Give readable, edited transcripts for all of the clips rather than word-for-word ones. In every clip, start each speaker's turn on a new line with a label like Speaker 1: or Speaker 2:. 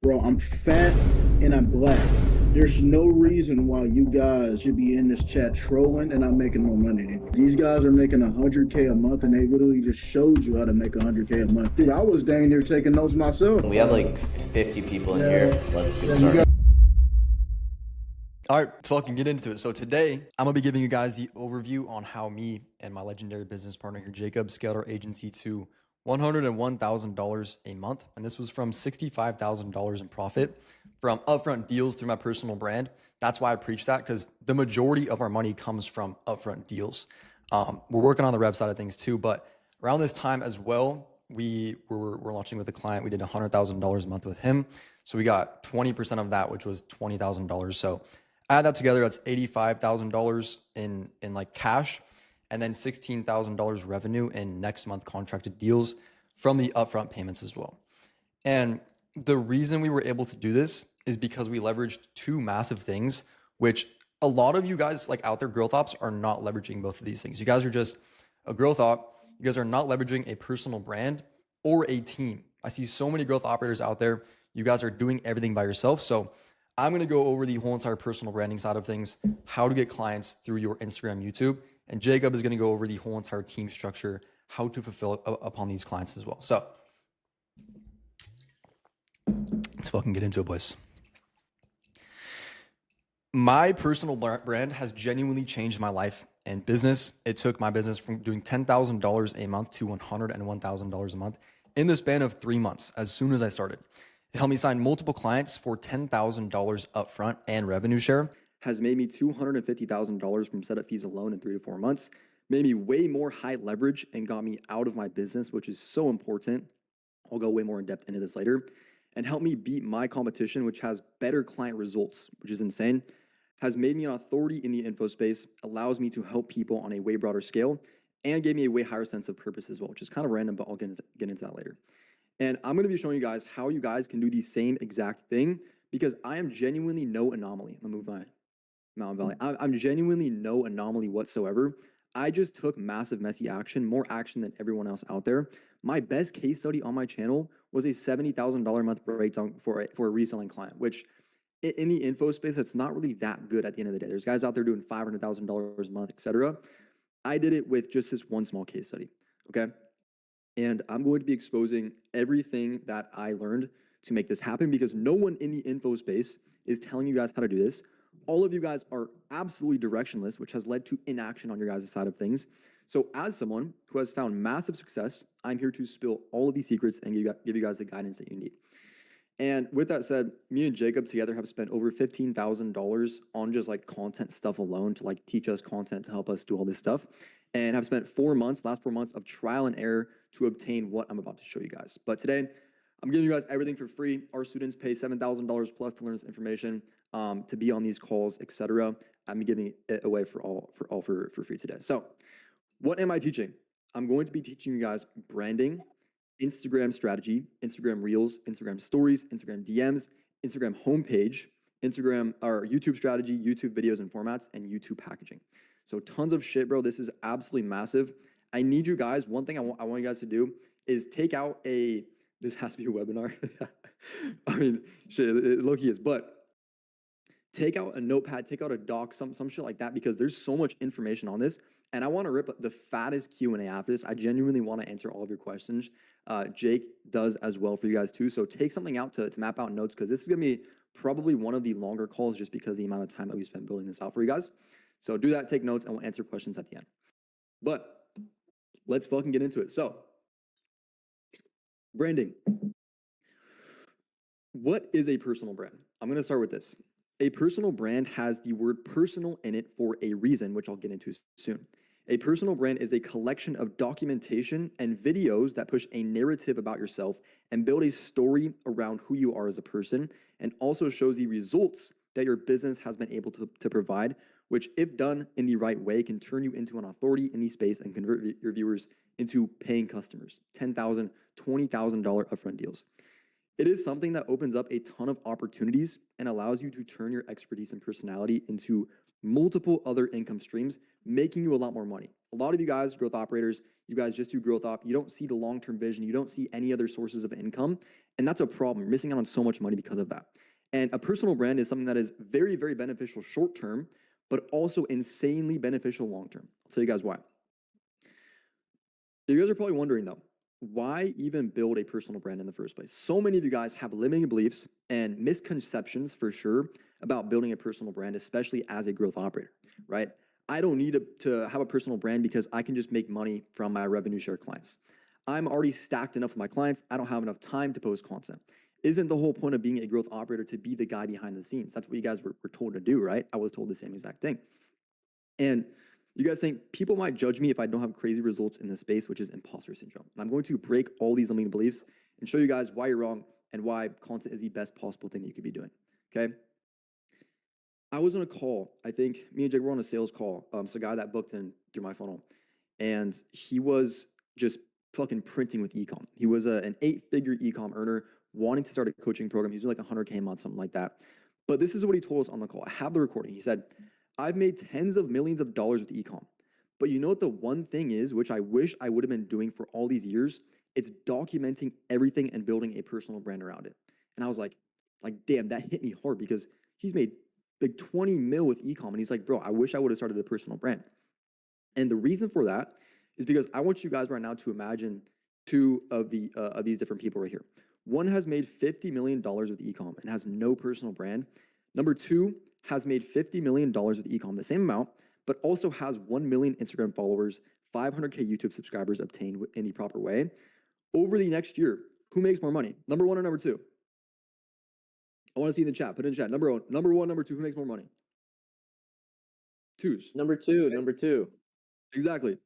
Speaker 1: Bro, I'm fat and I'm black. There's no reason why you guys should be in this chat trolling and I'm making more money than you. These guys are making 100K a month and they literally just showed you how to make 100K a month. Dude, I was dang near taking notes myself.
Speaker 2: We have like 50 people in
Speaker 1: Yeah,
Speaker 2: here. Let's get
Speaker 1: yeah, you
Speaker 2: started.
Speaker 1: got
Speaker 3: All right, let's fucking get into it. So today, I'm gonna be giving you guys the overview on how me and my legendary business partner here, Jacob, scaled our agency to $101,000 a month. And this was from $65,000 in profit from upfront deals through my personal brand. That's why I preach that, because the majority of our money comes from upfront deals. We're working on the rev side of things too, but around this time as well, we're launching with a client. We did $100,000 a month with him. So we got 20% of that, which was $20,000. So add that together, that's $85,000 in like cash, and then $16,000 revenue in next month contracted deals from the upfront payments as well. And the reason we were able to do this is because we leveraged two massive things, which a lot of you guys like out there, growth ops, are not leveraging both of these things. You guys are just a growth op. You guys are not leveraging a personal brand or a team. I see so many growth operators out there. You guys are doing everything by yourself. So I'm going to go over the whole entire personal branding side of things, how to get clients through your Instagram, YouTube. And Jacob is going to go over the whole entire team structure, how to fulfill upon these clients as well. So let's fucking get into it, boys. My personal brand has genuinely changed my life and business. It took my business from doing $10,000 a month to $101,000 a month in the span of 3 months as soon as I started. It helped me sign multiple clients for $10,000 upfront and revenue share, has made me $250,000 from setup fees alone in 3 to 4 months, made me way more high leverage and got me out of my business, which is so important. I'll go way more in depth into this later, and helped me beat my competition, which has better client results, which is insane, has made me an authority in the info space, allows me to help people on a way broader scale, and gave me a way higher sense of purpose as well, which is kind of random, but I'll get into that later. And I'm going to be showing you guys how you guys can do the same exact thing, because I am genuinely no anomaly. I'm going to move my Mountain Valley. I'm genuinely no anomaly whatsoever. I just took massive, messy action, more action than everyone else out there. My best case study on my channel was a $70,000 a month breakdown for a reselling client, which in the info space, that's not really that good at the end of the day. There's guys out there doing $500,000 a month, etc. I did it with just this one small case study, okay? And I'm going to be exposing everything that I learned to make this happen, because no one in the info space is telling you guys how to do this. All of you guys are absolutely directionless, which has led to inaction on your guys' side of things. So as someone who has found massive success, I'm here to spill all of these secrets and give you guys the guidance that you need. And with that said, me and Jacob together have spent over $15,000 on just like content stuff alone to like teach us content to help us do all this stuff, and have spent last 4 months of trial and error to obtain what I'm about to show you guys. But today, I'm giving you guys everything for free. Our students pay $7,000 plus to learn this information, to be on these calls, etc. I'm giving it away for free today. So what am I teaching? I'm going to be teaching you guys branding, Instagram strategy, Instagram Reels, Instagram Stories, Instagram DMs, Instagram homepage, Instagram or YouTube strategy, YouTube videos and formats, and YouTube packaging. So tons of shit, bro. This is absolutely massive. I need you guys. One thing I want you guys to do is take out this has to be a webinar. I mean, shit, it low-key is, but take out a notepad, take out a doc, some shit like that, because there's so much information on this. And I want to rip the fattest Q&A after this. I genuinely want to answer all of your questions. Jake does as well for you guys too. So take something out to map out notes, because this is going to be probably one of the longer calls just because of the amount of time that we spent building this out for you guys. So do that, take notes, and we'll answer questions at the end. But let's fucking get into it. So branding. What is a personal brand? I'm going to start with this. A personal brand has the word personal in it for a reason, which I'll get into soon. A personal brand is a collection of documentation and videos that push a narrative about yourself and build a story around who you are as a person, and also shows the results that your business has been able to provide, which, if done in the right way, can turn you into an authority in the space and convert your viewers into paying customers, $10,000, $20,000 upfront deals. It is something that opens up a ton of opportunities and allows you to turn your expertise and personality into multiple other income streams, making you a lot more money. A lot of you guys, growth operators, you guys just do growth op. You don't see the long-term vision. You don't see any other sources of income.
Speaker 4: And that's a problem. You're missing out on so much money because of that. And a personal brand is something that is very, very beneficial short term, but also insanely beneficial long term. I'll tell you guys why. You guys are probably wondering though, why even build a personal brand in the first place? So many of you guys have limiting beliefs and misconceptions for sure about building a personal brand, especially as a growth operator, right? I don't need to have a personal brand because I can just make money from my revenue share clients. I'm already stacked enough with my clients. I don't have enough time to post content. Isn't the whole point of being a growth operator to be the guy behind the scenes? That's what you guys were told to do, right? I was told the same exact thing. And you guys think people might judge me if I don't have crazy results in this space, which is imposter syndrome. And I'm going to break all these limiting beliefs and show you guys why you're wrong and why content is the best possible thing that you could be doing, okay? I was on a call. I think me and Jake were on a sales call. So a guy that booked in through my funnel, and he was just fucking printing with ecom. He was an 8-figure ecom earner wanting to start a coaching program. He was doing like 100K a month, something like that. But this is what he told us on the call. I have the recording. He said, I've made tens of millions of dollars with ecom. But you know what the one thing is, which I wish I would have been doing for all these years? It's documenting everything and building a personal brand around it. And I was like, damn, that hit me hard because he's made like 20 mil with ecom. And he's like, bro, I wish I would have started a personal brand. And the reason for that is because I want you guys right now to imagine two of these different people right here. One has made $50 million with ecom and has no personal brand. Number two has made $50 million with ecom, the same amount, but also has 1 million Instagram followers, 500K YouTube subscribers obtained in the proper way. Over the next year, who makes more money? Number one or number two? I want to see in the chat. Put it in the chat. Number one, number two. Who makes more money? Twos.
Speaker 2: Number two,
Speaker 4: Okay.
Speaker 2: number two.
Speaker 4: Exactly.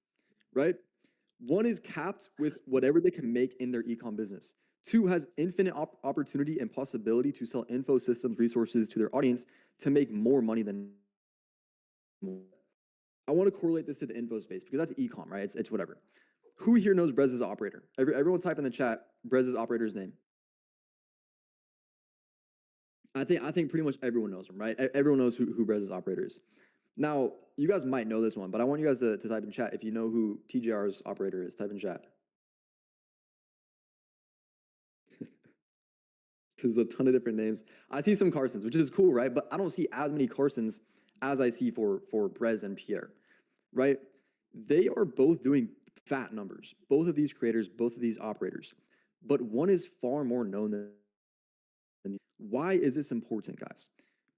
Speaker 4: Right? One is capped with whatever they can make in their ecom business. Two has infinite opportunity and possibility to sell info systems, resources to their audience to make more money than. I want to correlate this to the info space because that's ecom, right? It's whatever. Who here knows Brez's operator? Everyone type in the chat Brez's operator's name. I think pretty much everyone knows him, right? Everyone knows who Brez's operator is. Now, you guys might know this one, but I want you guys to type in chat if you know who TJR's operator is. Type in chat. There's a ton of different names. I see some Carsons, which is cool, right? But I don't see as many Carsons as I see for Brez and Pierre, right? They are both doing fat numbers. Both of these creators, both of these operators. But one is far more known than the other. Why is this important, guys?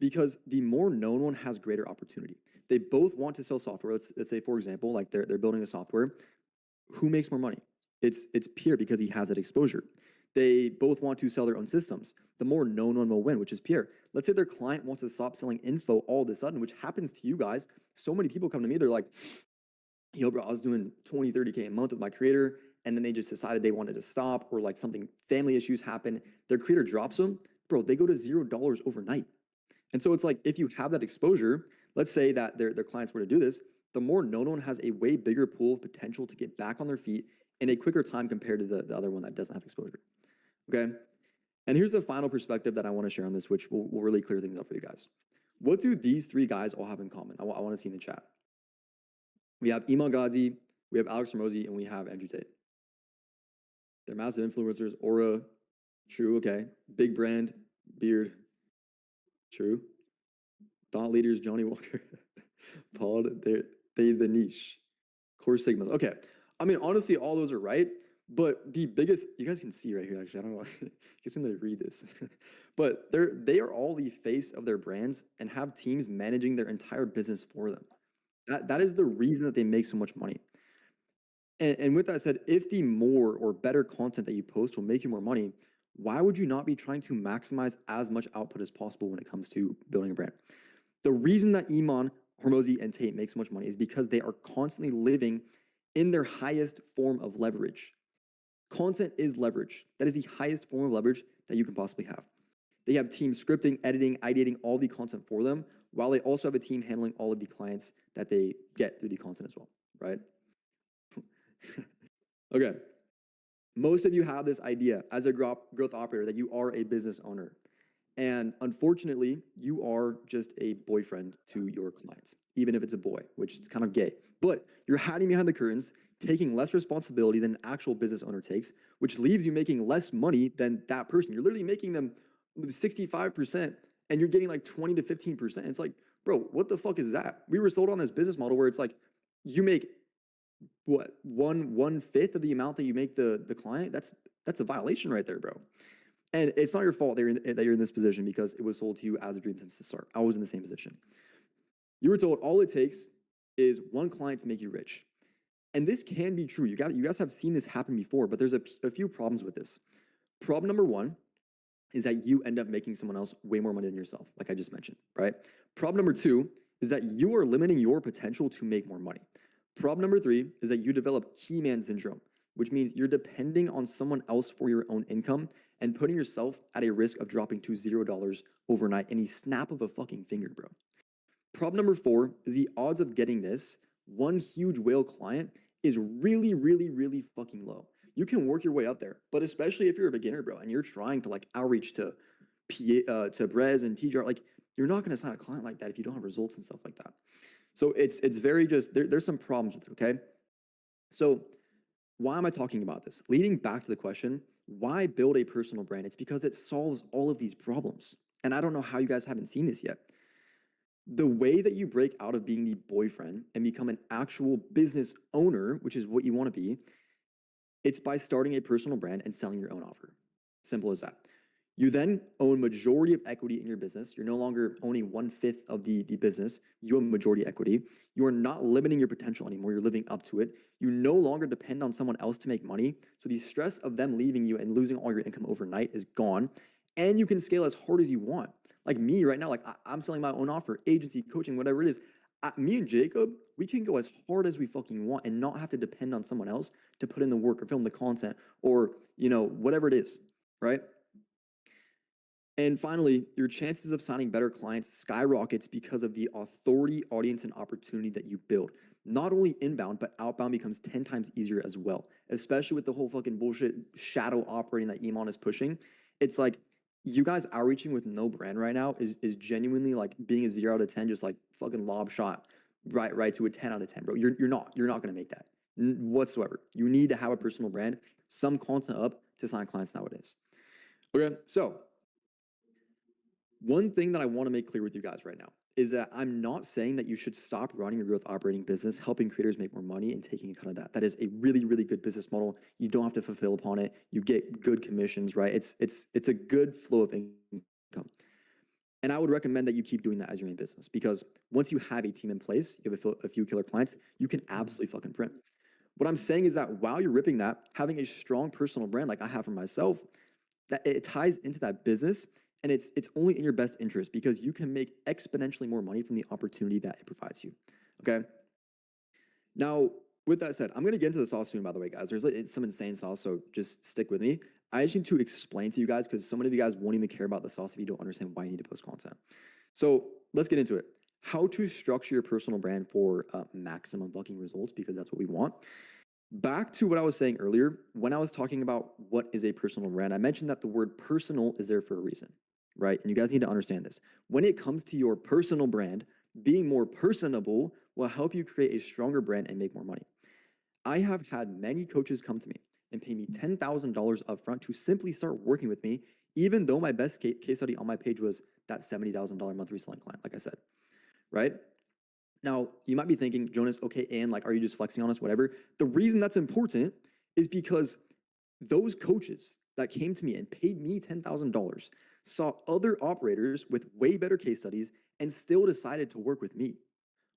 Speaker 4: Because the more known one has greater opportunity. They both want to sell software. Let's say, for example, like they're building a software. Who makes more money? It's Pierre because he has that exposure. They both want to sell their own systems. The more known one will win, which is Pierre. Let's say their client wants to stop selling info all of a sudden, which happens to you guys. So many people come to me, they're like, yo, bro, I was doing 20, 30K a month with my creator, and then they just decided they wanted to stop, or like something, family issues happen. Their creator drops them, bro, they go to $0 overnight. And so it's like, if you have that exposure, let's say that their clients were to do this, the more known one has a way bigger pool of potential to get back on their feet in a quicker time compared to the other one that doesn't have exposure. Okay? And here's the final perspective that I want to share on this, which will really clear things up for you guys. What do these three guys all have in common? I want to see in the chat. We have Iman Ghazi, we have Alex Ramosi, and we have Andrew Tate. They're massive influencers. Aura, true, okay. Big brand, beard, true. Thought leaders, Johnny Walker, Paul, they the niche. Core Sigmas. Okay. I mean, honestly, all those are right. But the biggest, you guys can see right here, actually. I don't know. You guys can read this. But they are all the face of their brands and have teams managing their entire business for them. That is the reason that they make so much money. And with that said, if the more or better content that you post will make you more money, why would you not be trying to maximize as much output as possible when it comes to building a brand? The reason that Iman, Hormozi, and Tate make so much money is because they are constantly living in their highest form of leverage. Content is leverage. That is the highest form of leverage that you can possibly have. They have teams scripting, editing, ideating all the content for them, while they also have a team handling all of the clients that they get through the content as well, right? Okay. Most of you have this idea as a growth operator that you are a business owner. And unfortunately, you are just a boyfriend to your clients, even if it's a boy, which is kind of gay. But you're hiding behind the curtains, taking less responsibility than an actual business owner takes, which leaves you making less money than that person. You're literally making them 65% and you're getting like 20 to 15%. It's like, bro, what the fuck is that? We were sold on this business model where it's like you make what, one fifth of the amount that you make the client. That's a violation right there, bro. And it's not your fault that you're in this position because it was sold to you as a dream since the start. I was in the same position. You were told all it takes is one client to make you rich. And this can be true. You guys have seen this happen before, but there's a few problems with this. Problem number one is that you end up making someone else way more money than yourself, like I just mentioned, right? Problem number two is that you are limiting your potential to make more money. Problem number three is that you develop key man syndrome, which means you're depending on someone else for your own income and putting yourself at a risk of dropping to $0 overnight in a snap of a fucking finger, bro. Problem number four is the odds of getting this one huge whale client is really, really, really fucking low. You can work your way up there, but especially if you're a beginner, bro, and you're trying to like outreach to Brez and TJR, like you're not going to sign a client like that if you don't have results and stuff like that. So it's very just there's some problems with it. Okay, so why am I talking about this? Leading back to the question, why build a personal brand? It's because it solves all of these problems, and I don't know how you guys haven't seen this yet. The way that you break out of being the boyfriend and become an actual business owner, which is what you want to be, it's by starting a personal brand and selling your own offer. Simple as that. You then own majority of equity in your business. You're no longer owning 1/5 of the business. You own majority equity. You are not limiting your potential anymore. You're living up to it. You no longer depend on someone else to make money. So the stress of them leaving you and losing all your income overnight is gone. And you can scale as hard as you want. Like me right now, like I'm selling my own offer, agency, coaching, whatever it is. Me and Jacob, we can go as hard as we fucking want and not have to depend on someone else to put in the work or film the content or, whatever it is, right? And finally, your chances of signing better clients skyrockets because of the authority, audience, and opportunity that you build. Not only inbound, but outbound becomes 10 times easier as well, especially with the whole fucking bullshit shadow operating that Iman is pushing. It's like, you guys outreaching with no brand right now is genuinely like being a 0 out of 10, just like fucking lob shot right to a 10 out of 10, bro. You're not gonna make that whatsoever. You need to have a personal brand, some content up to sign clients nowadays. Okay, so one thing that I want to make clear with you guys right now is that I'm not saying that you should stop running your growth operating business, helping creators make more money and taking a cut of that. That is a really, really good business model. You don't have to fulfill upon it. You get good commissions, right? It's a good flow of income. And I would recommend that you keep doing that as your main business because once you have a team in place, you have a few killer clients, you can absolutely fucking print. What I'm saying is that while you're ripping that, having a strong personal brand like I have for myself, that it ties into that business. And it's only in your best interest because you can make exponentially more money from the opportunity that it provides you, okay? Now, with that said, I'm going to get into the sauce soon, by the way, guys. There's some insane sauce, so just stick with me. I just need to explain to you guys because so many of you guys won't even care about the sauce if you don't understand why you need to post content. So let's get into it. How to structure your personal brand for maximum fucking results because that's what we want. Back to what I was saying earlier, when I was talking about what is a personal brand, I mentioned that the word personal is there for a reason. Right? And you guys need to understand this. When it comes to your personal brand, being more personable will help you create a stronger brand and make more money. I have had many coaches come to me and pay me $10,000 upfront to simply start working with me, even though my best case study on my page was that $70,000 month reselling client, like I said, right? Now, you might be thinking, Jonas, okay, and like, are you just flexing on us, whatever? The reason that's important is because those coaches that came to me and paid me $10,000 saw other operators with way better case studies and still decided to work with me.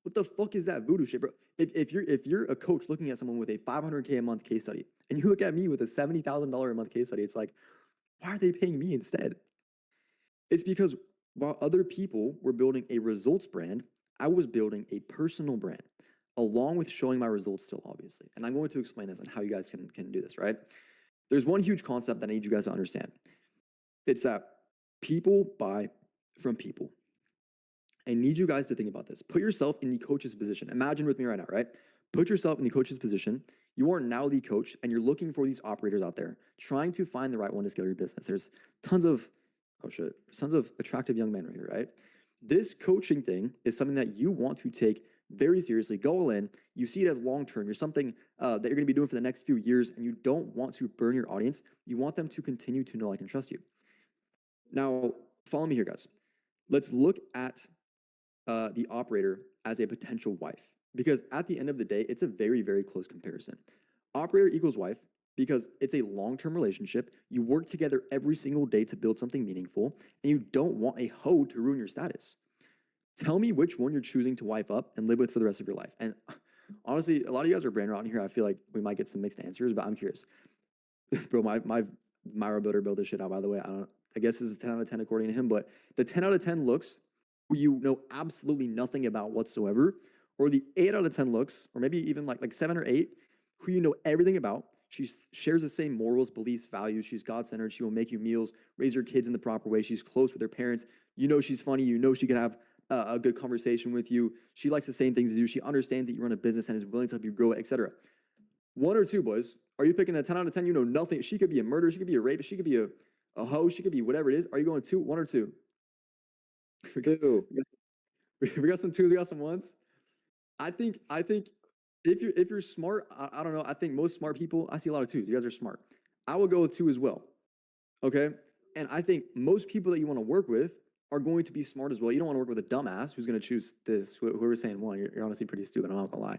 Speaker 4: What the fuck is that voodoo shit, bro? If you're a coach looking at someone with a $500K a month case study and you look at me with a $70,000 a month case study, it's like, why are they paying me instead? It's because while other people were building a results brand, I was building a personal brand along with showing my results still, obviously. And I'm going to explain this and how you guys can do this, right? There's one huge concept that I need you guys to understand. It's that people buy from people. I need you guys to think about this. Put yourself in the coach's position. Imagine with me right now, right? Put yourself in the coach's position. You are now the coach and you're looking for these operators out there, trying to find the right one to scale your business. There's tons of attractive young men right here, right? This coaching thing is something that you want to take very seriously. Go all in. You see it as long-term. You're something that you're going to be doing for the next few years, and you don't want to burn your audience. You want them to continue to know, like, and trust you. Now, follow me here, guys. Let's look at the operator as a potential wife, because at the end of the day, it's a very, very close comparison. Operator equals wife because it's a long-term relationship. You work together every single day to build something meaningful, and you don't want a hoe to ruin your status. Tell me which one you're choosing to wife up and live with for the rest of your life. And honestly, a lot of you guys are brand around here. I feel like we might get some mixed answers, but I'm curious. Bro, my Myra builder built this shit out, by the way. I guess this is 10 out of 10 according to him, but the 10 out of 10 looks who you know absolutely nothing about whatsoever, or the 8 out of 10 looks, or maybe even like 7 or 8, who you know everything about. She shares the same morals, beliefs, values. She's God-centered. She will make you meals, raise your kids in the proper way. She's close with her parents. You know she's funny. You know she can have a good conversation with you. She likes the same things you do. She understands that you run a business and is willing to help you grow it, etc. 1 or 2, boys. Are you picking a 10 out of 10? You know nothing. She could be a murderer. She could be a rapist. She could be a hoe. She could be whatever it is. Are you going 2, 1 or 2? We got some 2s. We got some 1s. I think if you're smart, I don't know. I think most smart people, I see a lot of 2s. You guys are smart. I would go with 2 as well. Okay. And I think most people that you want to work with are going to be smart as well. You don't want to work with a dumbass who's going to choose this. Whoever's saying 1, you're honestly pretty stupid. I'm not gonna lie.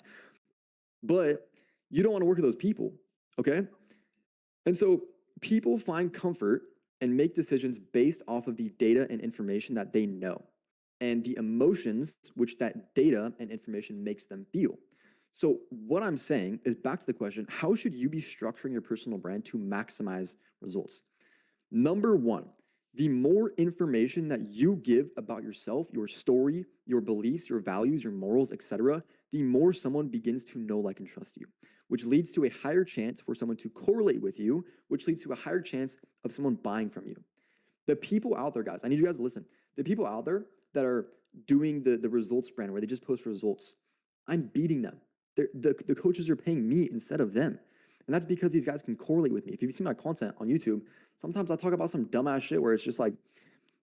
Speaker 4: But you don't want to work with those people. Okay. And so people find comfort and make decisions based off of the data and information that they know and the emotions which that data and information makes them feel. So what I'm saying is, back to the question, how should you be structuring your personal brand to maximize results? Number 1, the more information that you give about yourself, your story, your beliefs, your values, your morals, etc., the more someone begins to know, like, and trust you, which leads to a higher chance for someone to correlate with you, which leads to a higher chance of someone buying from you. The people out there, guys, I need you guys to listen. The people out there that are doing the results brand where they just post results, I'm beating them. The coaches are paying me instead of them. And that's because these guys can correlate with me. If you've seen my content on YouTube, sometimes I talk about some dumbass shit where it's just like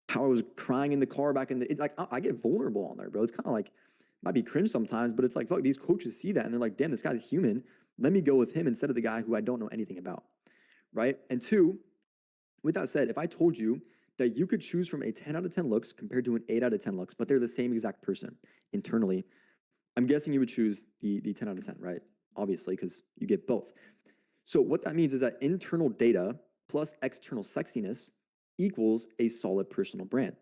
Speaker 4: how I was crying in the car back in the, like, I get vulnerable on there, bro. It's kind of like, might be cringe sometimes, but it's like, fuck, these coaches see that and they're like, damn, this guy's human. Let me go with him instead of the guy who I don't know anything about, right? And 2, with that said, if I told you that you could choose from a 10 out of 10 looks compared to an 8 out of 10 looks, but they're the same exact person internally, I'm guessing you would choose the 10 out of 10, right? Obviously, because you get both. So what that means is that internal data plus external sexiness equals a solid personal brand.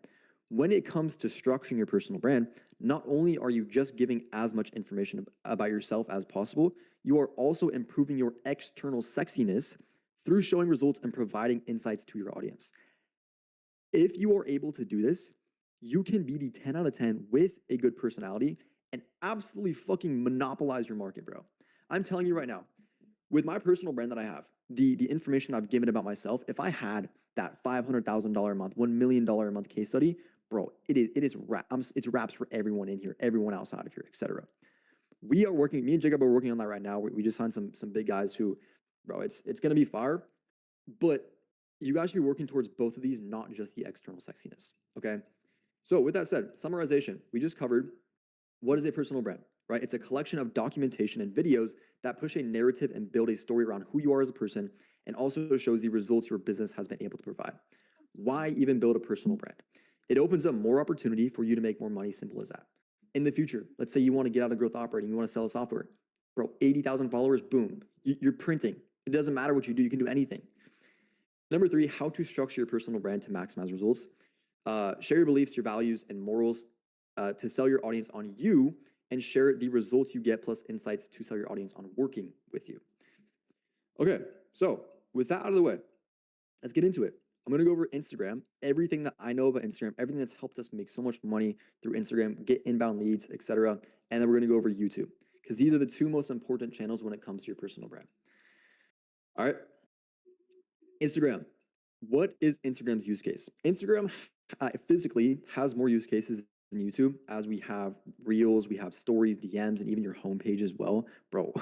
Speaker 4: When it comes to structuring your personal brand, not only are you just giving as much information about yourself as possible, you are also improving your external sexiness through showing results and providing insights to your audience. If you are able to do this, you can be the 10 out of 10 with a good personality and absolutely fucking monopolize your market, bro. I'm telling you right now, with my personal brand that I have, the information I've given about myself, if I had that $500,000 a month, $1 million a month case study, bro, it's wraps for everyone in here, everyone outside of here, etc. Me and Jacob are working on that right now. We just signed some big guys who, bro, it's gonna be fire. But you guys should be working towards both of these, not just the external sexiness. Okay. So with that said, summarization, we just covered what is a personal brand, right? It's a collection of documentation and videos that push a narrative and build a story around who you are as a person, and also shows the results your business has been able to provide. Why even build a personal brand? It opens up more opportunity for you to make more money, simple as that. In the future, let's say you want to get out of growth operating, you want to sell software. Bro, 80,000 followers, boom. You're printing. It doesn't matter what you do, you can do anything. Number 3, how to structure your personal brand to maximize results. Share your beliefs, your values, and morals to sell your audience on you, and share the results you get plus insights to sell your audience on working with you. Okay, so with that out of the way, let's get into it. I'm going to go over Instagram, everything that I know about Instagram, everything that's helped us make so much money through Instagram, get inbound leads, etc. And then we're going to go over YouTube, because these are the 2 most important channels when it comes to your personal brand. All right. Instagram. What is Instagram's use case? Instagram physically has more use cases than YouTube, as we have reels, we have stories, DMs, and even your homepage as well. Bro,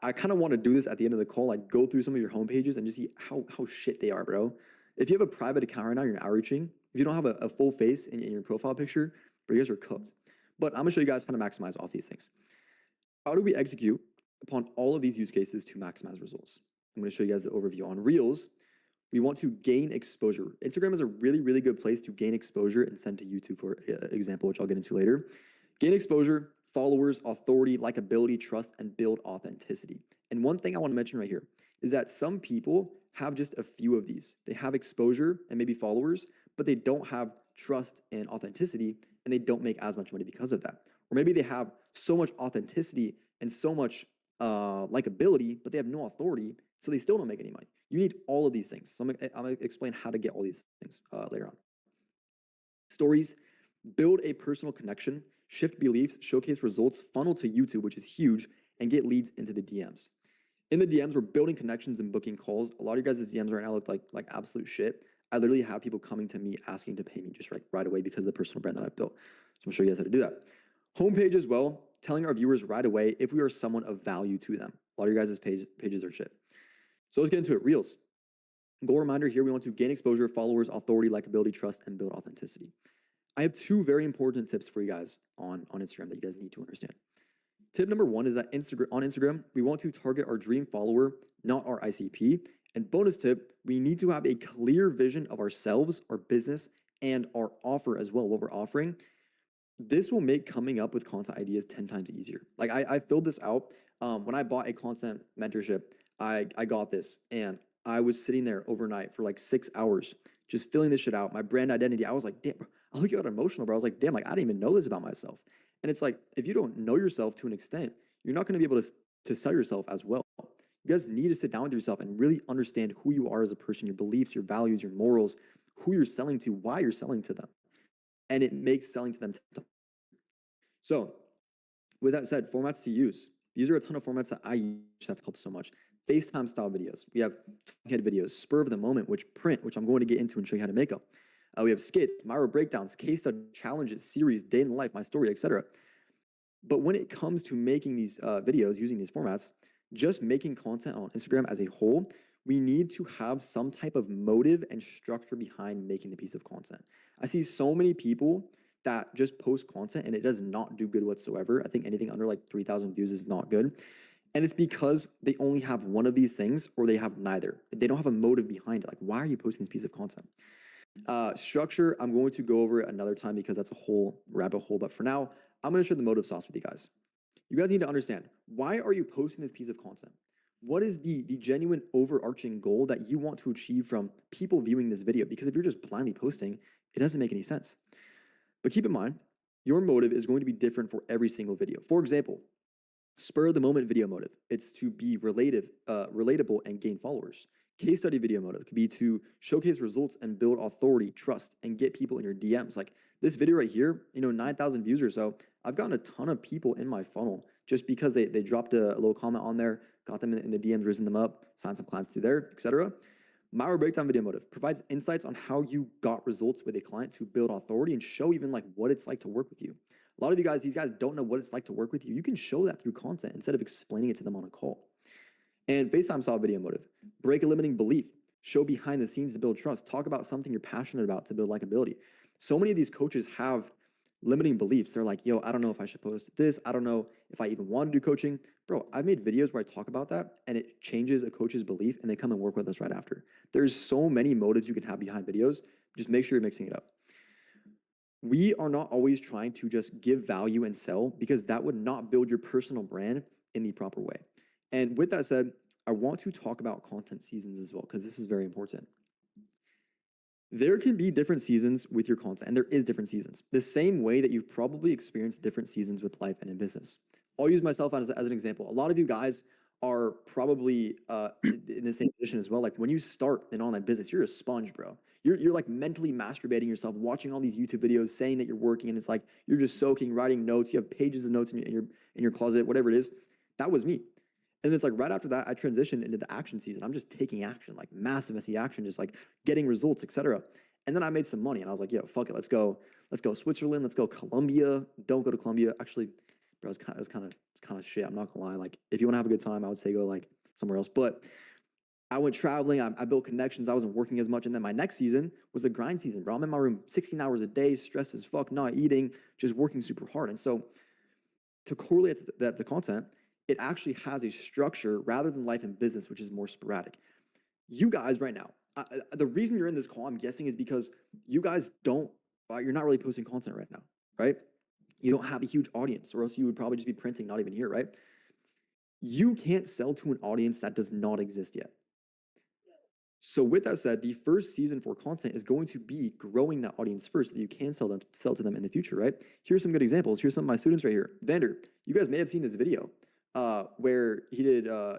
Speaker 4: I kind of want to do this at the end of the call, like go through some of your homepages and just see how shit they are, bro. If you have a private account right now, you're outreaching. If you don't have a full face in your profile picture, bro, you guys are cooked. But I'm gonna show you guys how to maximize off these things. How do we execute upon all of these use cases to maximize results? I'm gonna show you guys the overview on Reels. We want to gain exposure. Instagram is a really, really good place to gain exposure and send to YouTube, for example, which I'll get into later. Gain exposure, followers, authority, likability, trust, and build authenticity. And one thing I want to mention right here is that some people have just a few of these. They have exposure and maybe followers, but they don't have trust and authenticity, and they don't make as much money because of that. Or maybe they have so much authenticity and so much likability, but they have no authority, so they still don't make any money. You need all of these things. So I'm gonna explain how to get all these things later on. Stories, build a personal connection, shift beliefs, showcase results, funnel to YouTube, which is huge, and get leads into the DMs. In the DMs, we're building connections and booking calls. A lot of you guys' DMs right now look like absolute shit. I literally have people coming to me asking to pay me just right away because of the personal brand that I've built. So I'm gonna show you guys how to do that. Homepage as well, telling our viewers right away if we are someone of value to them. A lot of your guys' pages are shit. So let's get into it. Reels. Goal reminder here, we want to gain exposure, followers, authority, likability, trust, and build authenticity. I have two very important tips for you guys on Instagram that you guys need to understand. Tip number one is that on Instagram, we want to target our dream follower, not our ICP. And bonus tip, we need to have a clear vision of ourselves, our business, and our offer as well, what we're offering. This will make coming up with content ideas 10 times easier. Like I filled this out. When I bought a content mentorship, I got this, and I was sitting there overnight for like 6 hours, just filling this shit out. My brand identity, I was like, damn, I look got emotional, bro. I was like, damn, like I didn't even know this about myself. And it's like, if you don't know yourself to an extent, you're not going to be able to sell yourself as well. You guys need to sit down with yourself and really understand who you are as a person, your beliefs, your values, your morals, who you're selling to, why you're selling to them. And it makes selling to them. So with that said, formats to use. These are a ton of formats that I use have helped so much. FaceTime style videos. We have talking head videos, spur of the moment, which I'm going to get into and show you how to make them. We have skits, micro breakdowns, case study, challenges, series, day in the life, my story, etc. But when it comes to making these videos using these formats, just making content on Instagram as a whole, we need to have some type of motive and structure behind making the piece of content. I see so many people that just post content and it does not do good whatsoever. I think anything under like 3,000 views is not good. And it's because they only have one of these things or they have neither. They don't have a motive behind it. Like, why are you posting this piece of content? Structure, I'm going to go over it another time because that's a whole rabbit hole. But for now, I'm going to share the motive sauce with you guys. You guys need to understand, why are you posting this piece of content? What is the genuine overarching goal that you want to achieve from people viewing this video? Because if you're just blindly posting, it doesn't make any sense. But keep in mind, your motive is going to be different for every single video. For example, spur of the moment video motive. It's to be relatable and gain followers. Case study video motive could be to showcase results and build authority, trust, and get people in your DMs. Like this video right here, 9,000 views or so. I've gotten a ton of people in my funnel just because they dropped a little comment on there, got them in the DMs, risen them up, signed some clients through there, etc. Micro breakdown video motive provides insights on how you got results with a client to build authority and show even like what it's like to work with you. A lot of you guys, these guys don't know what it's like to work with you. You can show that through content instead of explaining it to them on a call. And FaceTime style video motive, break a limiting belief, show behind the scenes to build trust, talk about something you're passionate about to build likability. So many of these coaches have limiting beliefs. They're like, yo, I don't know if I should post this. I don't know if I even want to do coaching. Bro, I've made videos where I talk about that and it changes a coach's belief and they come and work with us right after. There's so many motives you can have behind videos. Just make sure you're mixing it up. We are not always trying to just give value and sell because that would not build your personal brand in the proper way. And with that said, I want to talk about content seasons as well because this is very important. There can be different seasons with your content, and there is different seasons. The same way that you've probably experienced different seasons with life and in business. I'll use myself as an example. A lot of you guys are probably in the same position as well. Like when you start an online business, you're a sponge, bro. You're like mentally masturbating yourself, watching all these YouTube videos, saying that you're working, and it's like you're just soaking, writing notes. You have pages of notes in your closet, whatever it is. That was me. And it's like right after that, I transitioned into the action season. I'm just taking action, like massive SE action, just like getting results, etc. And then I made some money, and I was like, "Yo, fuck it, let's go Switzerland, let's go Colombia. Don't go to Colombia. Actually, bro, it's kind of shit. I'm not gonna lie. Like, if you want to have a good time, I would say go like somewhere else. But I went traveling. I built connections. I wasn't working as much. And then my next season was the grind season, bro. I'm in my room 16 hours a day, stressed as fuck, not eating, just working super hard. And so to correlate that the content, it actually has a structure rather than life and business, which is more sporadic. You guys right now, the reason you're in this call, I'm guessing, is because you guys you're not really posting content right now, right? You don't have a huge audience, or else you would probably just be printing, not even here, right? You can't sell to an audience that does not exist yet. So with that said, the first season for content is going to be growing that audience first so that you can sell to them in the future, right? Here's some good examples. Here's some of my students right here. Vander, you guys may have seen this video where he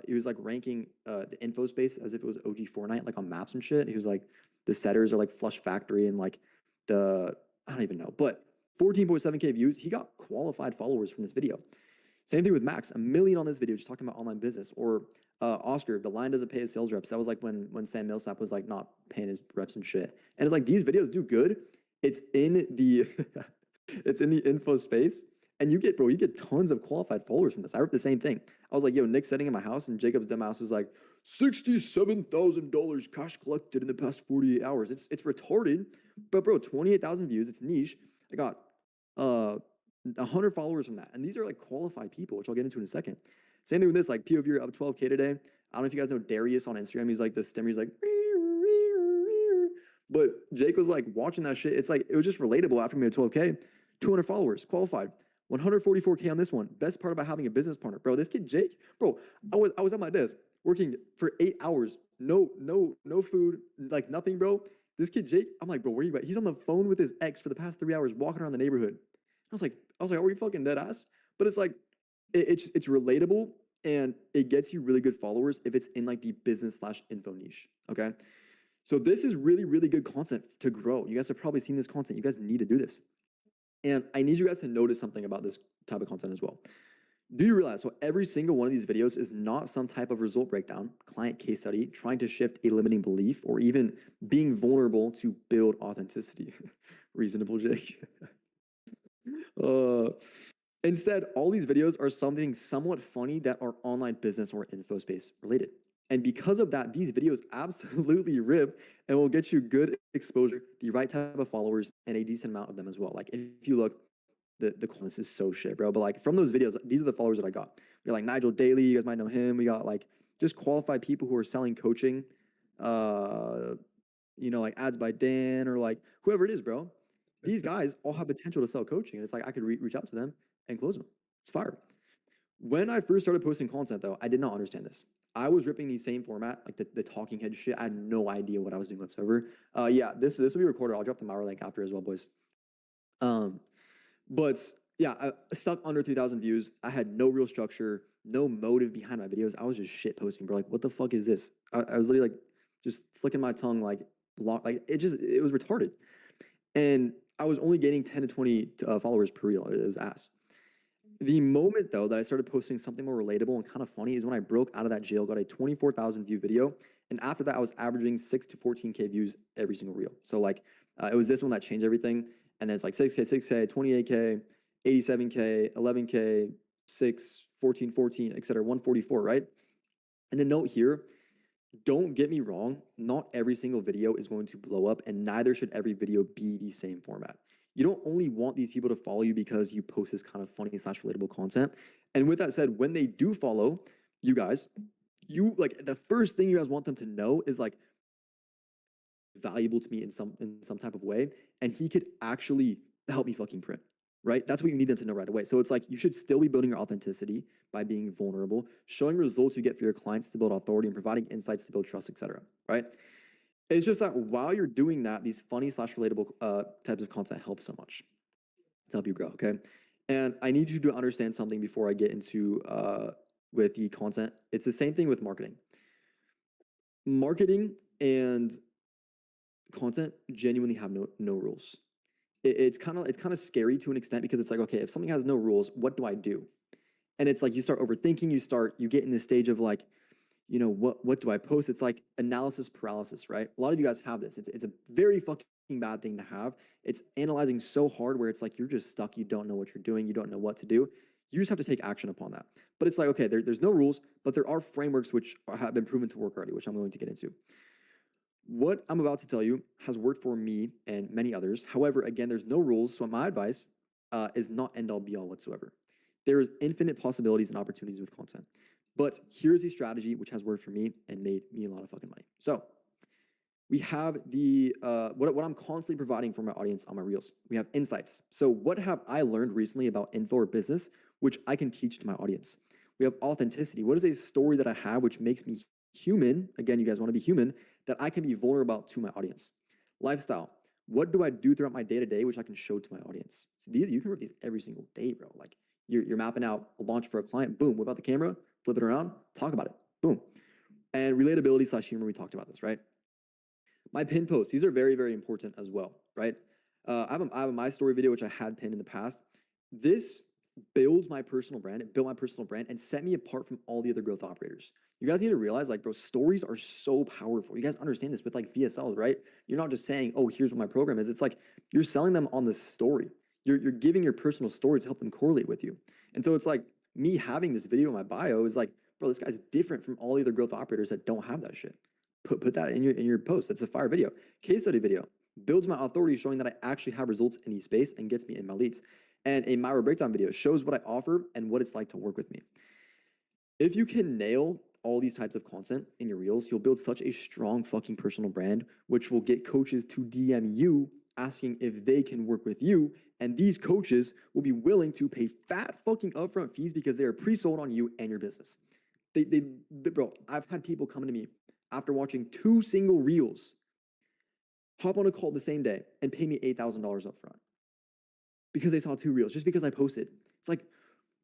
Speaker 4: was like ranking the info space as if it was OG Fortnite, like on maps and shit. He was like, the setters are like Flush Factory and like I don't even know, but 14.7K views. He got qualified followers from this video. Same thing with Max, 1 million on this video, just talking about online business. Or Oscar, the line doesn't pay his sales reps. That was like when Sam Millsap was like not paying his reps and shit. And it's like, these videos do good. It's in the it's in the info space. And you get tons of qualified followers from this. I wrote the same thing. I was like, yo, Nick's setting in my house, and Jacob's dumbass is like, $67,000 cash collected in the past 48 hours. It's retarded. But bro, 28,000 views, it's niche. I got 100 followers from that. And these are like qualified people, which I'll get into in a second. Same thing with this, like POV up 12K today. I don't know if you guys know Darius on Instagram. He's like the stimmer. He's like, but Jake was like watching that shit. It's like, it was just relatable after me at 12K. 200 followers, qualified. 144K on this one. Best part about having a business partner. Bro, this kid Jake, bro, I was at my desk working for 8 hours. No food, like nothing, bro. This kid Jake, I'm like, bro, where you at? He's on the phone with his ex for the past 3 hours walking around the neighborhood. I was like, are you fucking dead ass? But it's like, it's relatable, and it gets you really good followers if it's in like the business/info niche. Okay. So this is really, really good content to grow. You guys have probably seen this content. You guys need to do this. And I need you guys to notice something about this type of content as well. Do you realize, so every single one of these videos is not some type of result breakdown, client case study, trying to shift a limiting belief, or even being vulnerable to build authenticity. Reasonable, Jake. Instead, all these videos are something somewhat funny that are online business or info space related. And because of that, these videos absolutely rip and will get you good exposure, the right type of followers, and a decent amount of them as well. Like if you look, this is so shit, bro. But like from those videos, these are the followers that I got. We got like Nigel Daly, you guys might know him. We got like just qualified people who are selling coaching, like Ads by Dan or like whoever it is, bro. These guys all have potential to sell coaching. And it's like, I could reach out to them and close them. It's fire. When I first started posting content though, I did not understand this. I was ripping the same format, like the talking head shit. I had no idea what I was doing whatsoever. Yeah, this will be recorded. I'll drop the hour link after as well, boys. But yeah, I stuck under 3,000 views. I had no real structure, no motive behind my videos. I was just shit posting, bro. Like, what the fuck is this? I was literally like just flicking my tongue, like it was retarded. And I was only gaining 10 to 20 followers per reel. It was ass. The moment, though, that I started posting something more relatable and kind of funny is when I broke out of that jail, got a 24,000 view video. And after that, I was averaging 6 to 14K views every single reel. So like it was this one that changed everything. And then it's like 6K, 28K, 87K, 11K, 6, 14, et cetera, 144, right? And a note here, don't get me wrong, not every single video is going to blow up, and neither should every video be the same format. You don't only want these people to follow you because you post this kind of funny/relatable content. And with that said, when they do follow you guys, the first thing you guys want them to know is like valuable to me in some type of way, and he could actually help me fucking print. Right? That's what you need them to know right away. So it's like you should still be building your authenticity by being vulnerable, showing results you get for your clients to build authority, and providing insights to build trust, etc. Right? It's just that while you're doing that, these funny/relatable types of content help so much to help you grow. Okay, and I need you to understand something before I get into with the content. It's the same thing with marketing. Marketing and content genuinely have no rules. It's kind of scary to an extent because it's like, okay, if something has no rules, what do I do? And it's like you start overthinking. You get in this stage of like, what do I post? It's like analysis paralysis, right? A lot of you guys have this. It's a very fucking bad thing to have. It's analyzing so hard where it's like you're just stuck. You don't know what you're doing. You don't know what to do. You just have to take action upon that. But it's like, okay, there's no rules, but there are frameworks which have been proven to work already, which I'm going to get into. What I'm about to tell you has worked for me and many others. However, again, there's no rules. So my advice is not end all be all whatsoever. There is infinite possibilities and opportunities with content. But here's a strategy which has worked for me and made me a lot of fucking money. So we have the what I'm constantly providing for my audience on my reels. We have insights. So what have I learned recently about info or business, which I can teach to my audience? We have authenticity. What is a story that I have which makes me human? Again, you guys want to be human, that I can be vulnerable about to my audience. Lifestyle. What do I do throughout my day-to-day, which I can show to my audience? So you can work these every single day, bro. Like you're mapping out a launch for a client. Boom, whip out the camera, flip it around, talk about it. Boom. And relatability / humor, we talked about this, right? My pin posts, these are very, very important as well, right? I have a My Story video, which I had pinned in the past. This builds my personal brand. It built my personal brand and set me apart from all the other growth operators. You guys need to realize, like, bro, stories are so powerful. You guys understand this with like VSLs, right? You're not just saying, oh, here's what my program is. It's like you're selling them on the story. You're giving your personal story to help them correlate with you. And so it's like me having this video in my bio is like, bro, this guy's different from all the other growth operators that don't have that shit. Put that in your post. That's a fire video. Case study video builds my authority, showing that I actually have results in each space and gets me in my leads. And a micro breakdown video shows what I offer and what it's like to work with me. If you can nail all these types of content in your reels, you'll build such a strong fucking personal brand, which will get coaches to DM you asking if they can work with you. And these coaches will be willing to pay fat fucking upfront fees because they are pre-sold on you and your business. Bro, I've had people coming to me after watching 2 single reels, hop on a call the same day and pay me $8,000 up front because they saw 2 reels, just because I posted. It's like,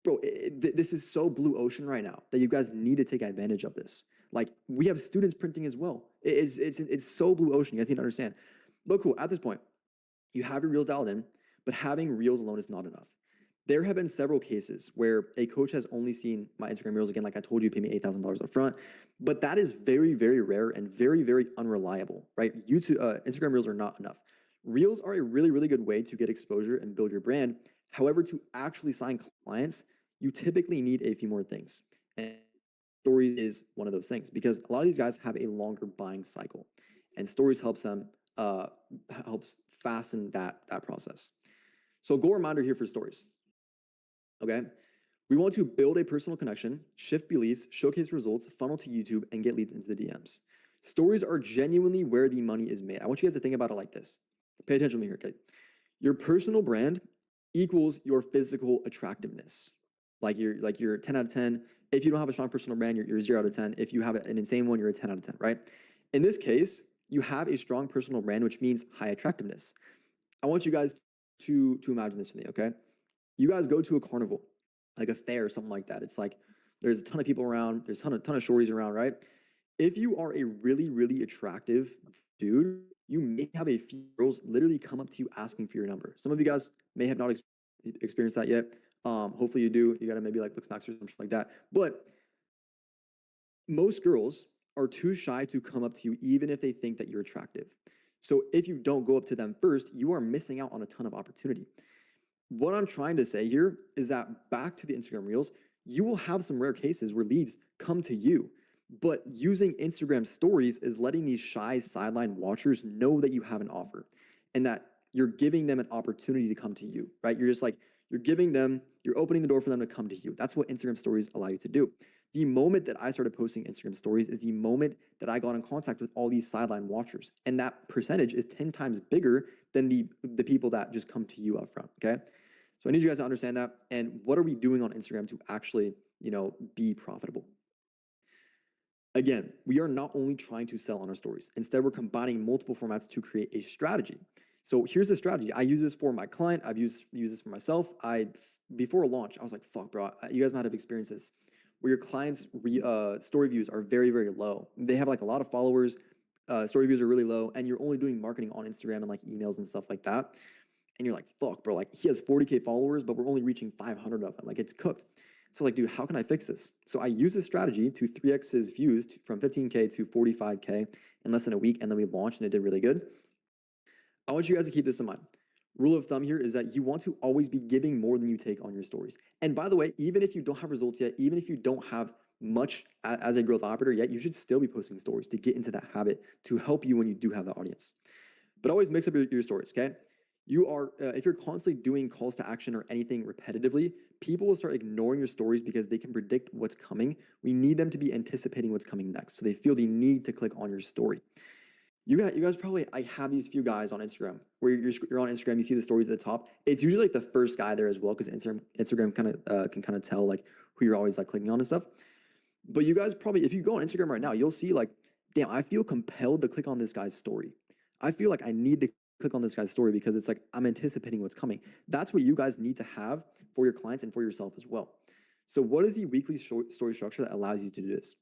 Speaker 4: bro, this is so blue ocean right now that you guys need to take advantage of this. Like, we have students printing as well. It's so blue ocean. You guys need to understand. But cool, at this point, you have your reels dialed in, but having reels alone is not enough. There have been several cases where a coach has only seen my Instagram reels. Again, like I told you, pay me $8,000 up front, but that is very, very rare and very, very unreliable, right? Instagram reels are not enough. Reels are a really, really good way to get exposure and build your brand. However, to actually sign clients, you typically need a few more things. And stories is one of those things because a lot of these guys have a longer buying cycle, and stories helps them helps fasten that process. So goal reminder here for stories. Okay, we want to build a personal connection, shift beliefs, showcase results, funnel to YouTube, and get leads into the DMs. Stories are genuinely where the money is made. I want you guys to think about it like this. Pay attention to me here, okay? Your personal brand equals your physical attractiveness. Like you're 10 out of 10. If you don't have a strong personal brand, you're 0 out of 10. If you have an insane one, you're a 10 out of 10, right? In this case, you have a strong personal brand, which means high attractiveness. I want you guys to imagine this with me, okay? You guys go to a carnival, like a fair or something like that. It's like there's a ton of people around. There's a ton of shorties around, right? If you are a really, really attractive dude, you may have a few girls literally come up to you asking for your number. Some of you guys may have not experienced that yet. Hopefully you do. You got to maybe like Looksmax or something like that. But most girls are too shy to come up to you even if they think that you're attractive. So if you don't go up to them first, you are missing out on a ton of opportunity. What I'm trying to say here is that back to the Instagram Reels, you will have some rare cases where leads come to you, but using Instagram stories is letting these shy sideline watchers know that you have an offer and that you're giving them an opportunity to come to you, right? You're just like, you're opening the door for them to come to you. That's what Instagram stories allow you to do. The moment that I started posting Instagram stories is the moment that I got in contact with all these sideline watchers. And that percentage is 10 times bigger than the people that just come to you up front, okay? So I need you guys to understand that. And what are we doing on Instagram to actually, be profitable? Again, we are not only trying to sell on our stories. Instead, we're combining multiple formats to create a strategy. So here's the strategy. I use this for my client. I've used this for myself. Before a launch, I was like, fuck, bro, you guys might have experienced this, where your clients' story views are very, very low. They have like a lot of followers. Story views are really low, and you're only doing marketing on Instagram and like emails and stuff like that. And you're like, fuck, bro, like he has 40K followers, but we're only reaching 500 of them. Like it's cooked. So like, dude, how can I fix this? So I use this strategy to 3x his views from 15K to 45K in less than a week. And then we launched and it did really good. I want you guys to keep this in mind. Rule of thumb here is that you want to always be giving more than you take on your stories. And by the way, even if you don't have results yet, even if you don't have much as a growth operator yet, you should still be posting stories to get into that habit to help you when you do have the audience. But always mix up your stories, okay? You are, if you're constantly doing calls to action or anything repetitively, people will start ignoring your stories because they can predict what's coming. We need them to be anticipating what's coming next. So they feel the need to click on your story. You guys probably, I have these few guys on Instagram where you're on Instagram, you see the stories at the top. It's usually like the first guy there as well, because Instagram kind of can kind of tell like who you're always like clicking on and stuff. But you guys probably, if you go on Instagram right now, you'll see like, damn, I feel compelled to click on this guy's story. I feel like I need to click on this guy's story because it's like I'm anticipating what's coming. That's what you guys need to have for your clients and for yourself as well. So what is the weekly story structure that allows you to do this?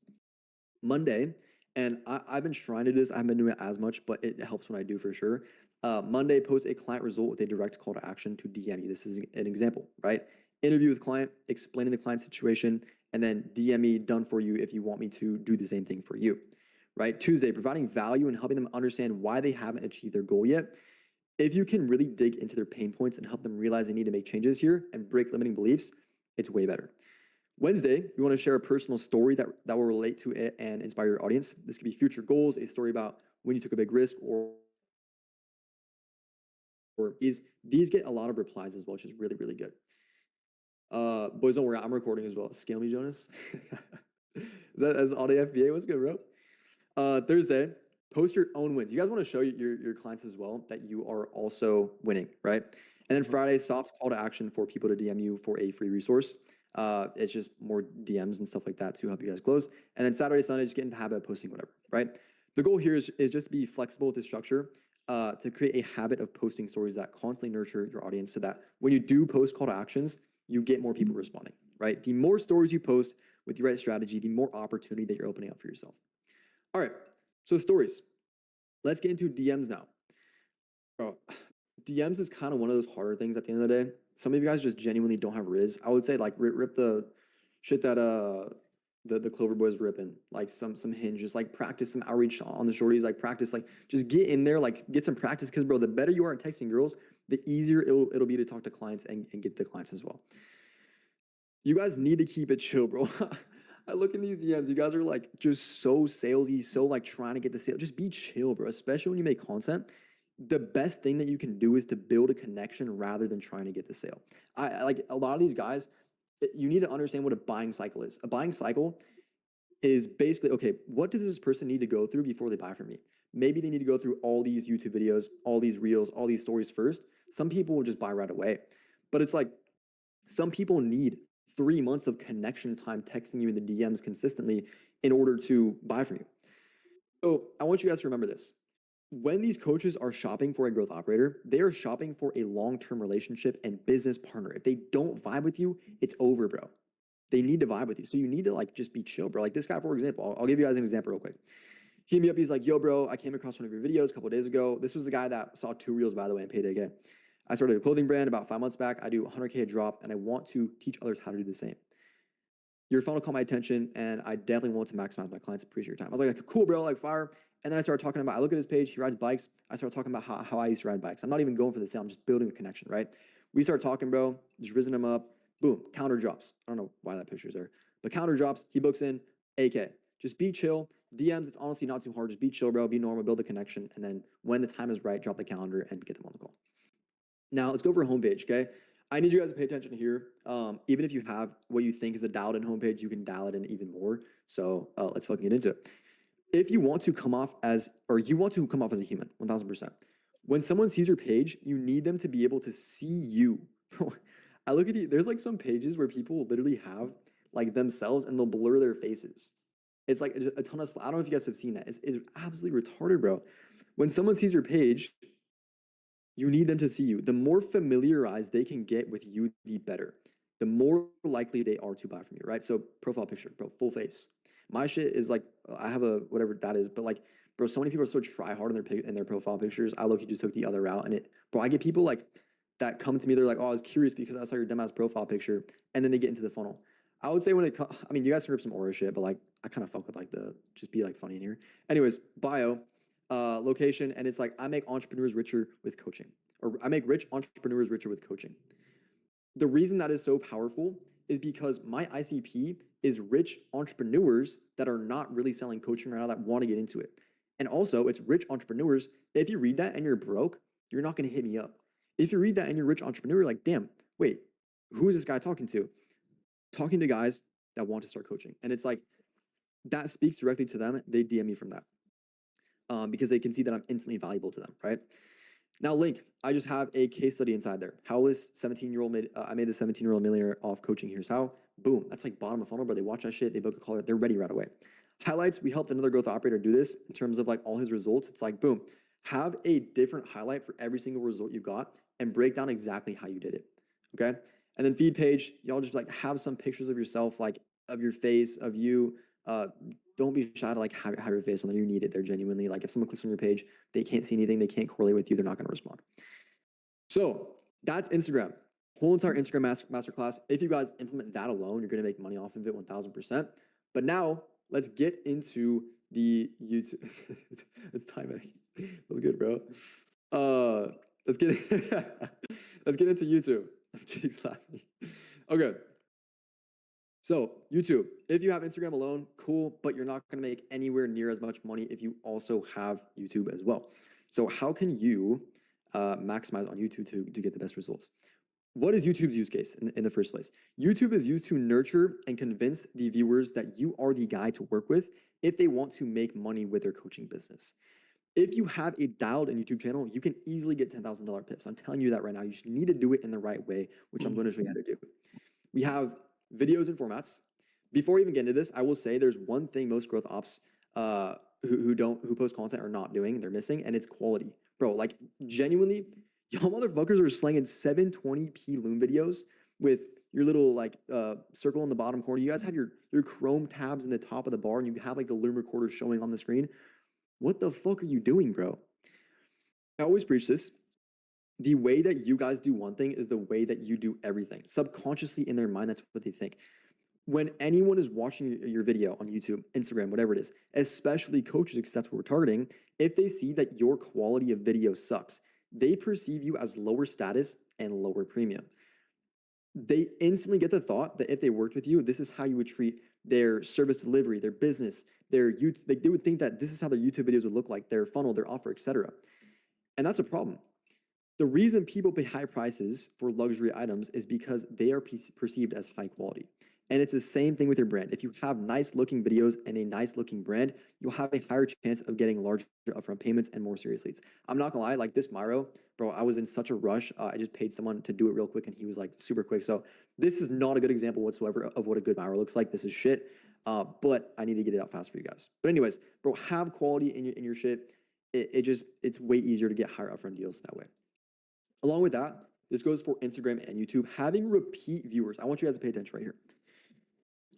Speaker 4: Monday, and I've been trying to do this. I haven't been doing it as much, but it helps when I do for sure. Monday, post a client result with a direct call to action to DM you. This is an example, right? Interview with client, explaining the client situation, and then DM me, done for you if you want me to do the same thing for you, right? Tuesday, providing value and helping them understand why they haven't achieved their goal yet. If you can really dig into their pain points and help them realize they need to make changes here and break limiting beliefs, it's way better. Wednesday, we want to share a personal story that will relate to it and inspire your audience. This could be future goals, a story about when you took a big risk, or these get a lot of replies as well, which is really, really good. Boys, don't worry, I'm recording as well. Scale me, Jonas. Is that as Audio FBA? What's good, bro? Thursday, post your own wins. You guys want to show your clients as well that you are also winning, right? And then Friday, soft call to action for people to DM you for a free resource. It's just more DMs and stuff like that to help you guys close. And then Saturday, Sunday, just get in the habit of posting whatever, right? The goal here is just to be flexible with the structure, to create a habit of posting stories that constantly nurture your audience so that when you do post call to actions, you get more people responding, right? The more stories you post with the right strategy, the more opportunity that you're opening up for yourself. All right, so stories. Let's get into DMs now. Bro, DMs is kind of one of those harder things at the end of the day. Some of you guys just genuinely don't have Riz. I would say like rip the shit that the Clover Boys ripping, like some hinge, just like practice some outreach on the shorties, like practice, like just get in there, like get some practice, because bro, the better you are at texting girls, the easier it'll be to talk to clients and get the clients as well. You guys need to keep it chill, bro. I look in these DMs, you guys are like just so salesy, so like trying to get the sale. Just be chill, bro, especially when you make content. The best thing that you can do is to build a connection rather than trying to get the sale. I like a lot of these guys, you need to understand what a buying cycle is. A buying cycle is basically, okay, what does this person need to go through before they buy from me? Maybe they need to go through all these YouTube videos, all these reels, all these stories first. Some people will just buy right away. But it's like some people need 3 months of connection time texting you in the DMs consistently in order to buy from you. So I want you guys to remember this. When these coaches are shopping for a growth operator, they are shopping for a long-term relationship and business partner. If they don't vibe with you, it's over, bro. They need to vibe with you. So you need to like just be chill, bro. Like this guy, for example, I'll give you guys an example real quick. He hit me up. He's like, yo, bro, I came across one of your videos a couple of days ago. This was the guy that saw 2 reels, by the way, and paid again. I started a clothing brand about 5 months back. I do 100K a drop, and I want to teach others how to do the same. Your funnel caught my attention, and I definitely want to maximize my clients' appreciate your time. I was like, cool, bro, like fire. And then I started talking about, I look at his page, he rides bikes. I started talking about how I used to ride bikes. I'm not even going for the sale, I'm just building a connection, right? We start talking, bro, just risen him up. Boom, counter drops. I don't know why that picture's there, but counter drops, he books in, AK. Just be chill. DMs, it's honestly not too hard. Just be chill, bro, be normal, build a connection. And then when the time is right, drop the calendar and get them on the call. Now let's go for a homepage, okay? I need you guys to pay attention here. Even if you have what you think is a dialed in homepage, you can dial it in even more. So let's fucking get into it. If you want to come off as, or you want to come off as a human, 1000%. When someone sees your page, you need them to be able to see you. I look at there's like some pages where people literally have like themselves and they'll blur their faces. It's like a ton of, I don't know if you guys have seen that. It's absolutely retarded, bro. When someone sees your page, you need them to see you. The more familiarized they can get with you, the better. The more likely they are to buy from you, right? So profile picture, bro, full face. My shit is like, I have a whatever that is, but like, bro, so many people are so try hard in their profile pictures. I low-key just took the other route, and bro, I get people like that come to me. They're like, oh, I was curious because I saw your dumbass profile picture, and then they get into the funnel. I would say when I mean, you guys can rip some aura shit, but like, I kind of fuck with like just be like funny in here. Anyways, bio, location, and it's like, I make entrepreneurs richer with coaching. or I make rich entrepreneurs richer with coaching. The reason that is so powerful is because my ICP is rich entrepreneurs that are not really selling coaching right now that want to get into it. And also, it's rich entrepreneurs. If you read that and you're broke, you're not going to hit me up. If you read that and you're a rich entrepreneur, like, damn, wait, who is this guy talking to? Talking to guys that want to start coaching. And it's like, that speaks directly to them. They DM me from that because they can see that I'm instantly valuable to them, right? Now, link, I just have a case study inside there. How this 17-year-old I made the 17-year-old millionaire off coaching. Here's how. Boom. That's like bottom of funnel, but they watch that shit. They book a call. They're ready right away. Highlights, we helped another growth operator do this in terms of like all his results. It's like, boom, have a different highlight for every single result you got and break down exactly how you did it. Okay. And then feed page, y'all just like have some pictures of yourself, like of your face, of you. Don't be shy to like have your face on there. You need it there genuinely. Like if someone clicks on your page, they can't see anything, they can't correlate with you, they're not going to respond. So that's Instagram. Whole entire Instagram masterclass. If you guys implement that alone, you're going to make money off of it 1000%. But now let's get into the YouTube. It's timing. That was good, bro. Let's get into YouTube. Jake's laughing. Okay. So YouTube, if you have Instagram alone, cool, but you're not going to make anywhere near as much money if you also have YouTube as well. So how can you maximize on YouTube to get the best results? What is YouTube's use case in the first place? YouTube is used to nurture and convince the viewers that you are the guy to work with if they want to make money with their coaching business. If you have a dialed-in YouTube channel, you can easily get $10,000 pips. I'm telling you that right now. You should need to do it in the right way, which I'm going to show you how to do. We have videos and formats. Before we even get into this, I will say there's one thing most growth ops who post content are not doing, they're missing, and it's quality. Bro, like genuinely, y'all motherfuckers are slanging 720p Loom videos with your little like circle in the bottom corner. You guys have your Chrome tabs in the top of the bar and you have like the Loom recorder showing on the screen. What the fuck are you doing, bro? I always preach this. The way that you guys do one thing is the way that you do everything. Subconsciously in their mind, that's what they think. When anyone is watching your video on YouTube, Instagram, whatever it is, especially coaches, because that's what we're targeting, if they see that your quality of video sucks, they perceive you as lower status and lower premium. They instantly get the thought that if they worked with you, this is how you would treat their service delivery, their business, their YouTube. Like they would think that this is how their YouTube videos would look like, their funnel, their offer, etc. And that's a problem. The reason people pay high prices for luxury items is because they are perceived as high quality. And it's the same thing with your brand. If you have nice looking videos and a nice looking brand, you'll have a higher chance of getting larger upfront payments and more serious leads. I'm not gonna lie, like this Myro, bro, I was in such a rush. I just paid someone to do it real quick and he was like super quick. So this is not a good example whatsoever of what a good Myro looks like. This is shit, but I need to get it out fast for you guys. But anyways, bro, have quality in your shit. It's way easier to get higher upfront deals that way. Along with that, this goes for Instagram and YouTube. Having repeat viewers, I want you guys to pay attention right here.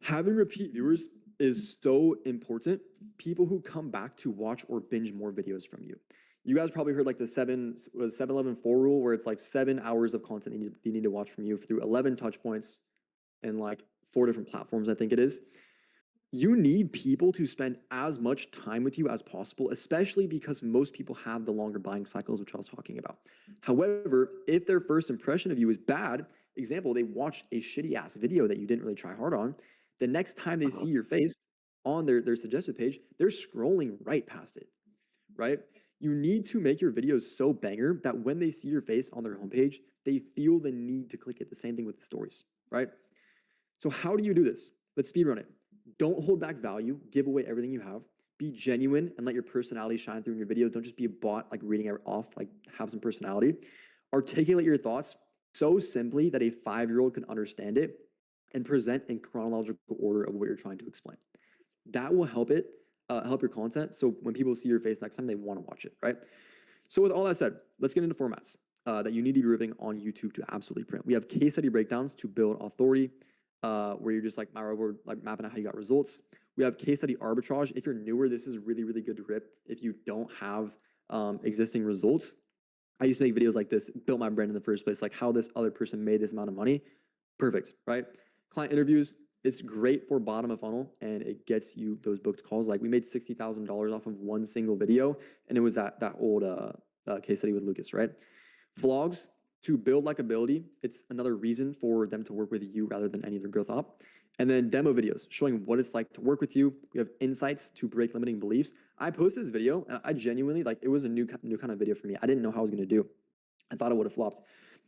Speaker 4: Having repeat viewers is so important. People who come back to watch or binge more videos from you. You guys probably heard like the 7-11-4 rule, where it's like 7 hours of content they need to watch from you through 11 touch points and like 4 different platforms, I think it is. You need people to spend as much time with you as possible, especially because most people have the longer buying cycles, which I was talking about. However, if their first impression of you is bad, example, they watched a shitty ass video that you didn't really try hard on, the next time they see your face on their suggested page, they're scrolling right past it, right? You need to make your videos so banger that when they see your face on their homepage, they feel the need to click it. The same thing with the stories, right? So how do you do this? Let's speedrun it. Don't hold back value. Give away everything you have. Be genuine and let your personality shine through in your videos. Don't just be a bot like reading it off, like have some personality. Articulate your thoughts so simply that a 5-year-old can understand it and present in chronological order of what you're trying to explain. That will help your content. So when people see your face next time, they want to watch it, right? So with all that said, let's get into formats that you need to be ripping on YouTube to absolutely print. We have case study breakdowns to build authority, where you're just like mapping out how you got results. We have case study arbitrage. If you're newer, this is really, really good to rip. If you don't have existing results, I used to make videos like this, built my brand in the first place, like how this other person made this amount of money. Perfect, right? Client interviews, it's great for bottom of funnel and it gets you those booked calls. Like we made $60,000 off of one single video and it was that old case study with Lucas, right? Vlogs, to build likability, it's another reason for them to work with you rather than any other growth op. And then demo videos showing what it's like to work with you. We have insights to break limiting beliefs. I posted this video and I genuinely, like, it was a new kind of video for me. I didn't know how I was going to do. I thought it would have flopped.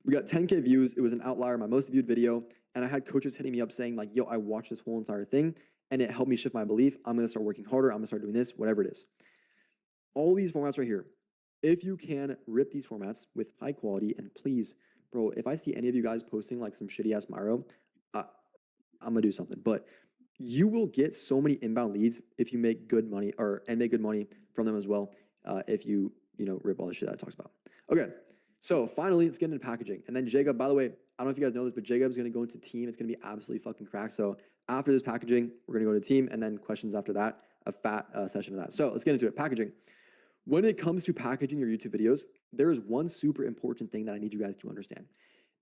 Speaker 4: We got 10K views. It was an outlier, my most viewed video. And I had coaches hitting me up saying like, yo, I watched this whole entire thing and it helped me shift my belief. I'm going to start working harder. I'm going to start doing this, whatever it is. All these formats right here. If you can rip these formats with high quality, and please, bro, if I see any of you guys posting like some shitty ass Myro, I'm going to do something. But you will get so many inbound leads if you make good money and make good money from them as well. If you rip all the shit that I talked about. Okay. So finally, let's get into packaging. And then Jacob, by the way, I don't know if you guys know this, but Jacob's going to go into team. It's going to be absolutely fucking cracked. So after this packaging, we're going to go to team and then questions after that, a fat session of that. So let's get into it. Packaging. When it comes to packaging your YouTube videos, there is one super important thing that I need you guys to understand.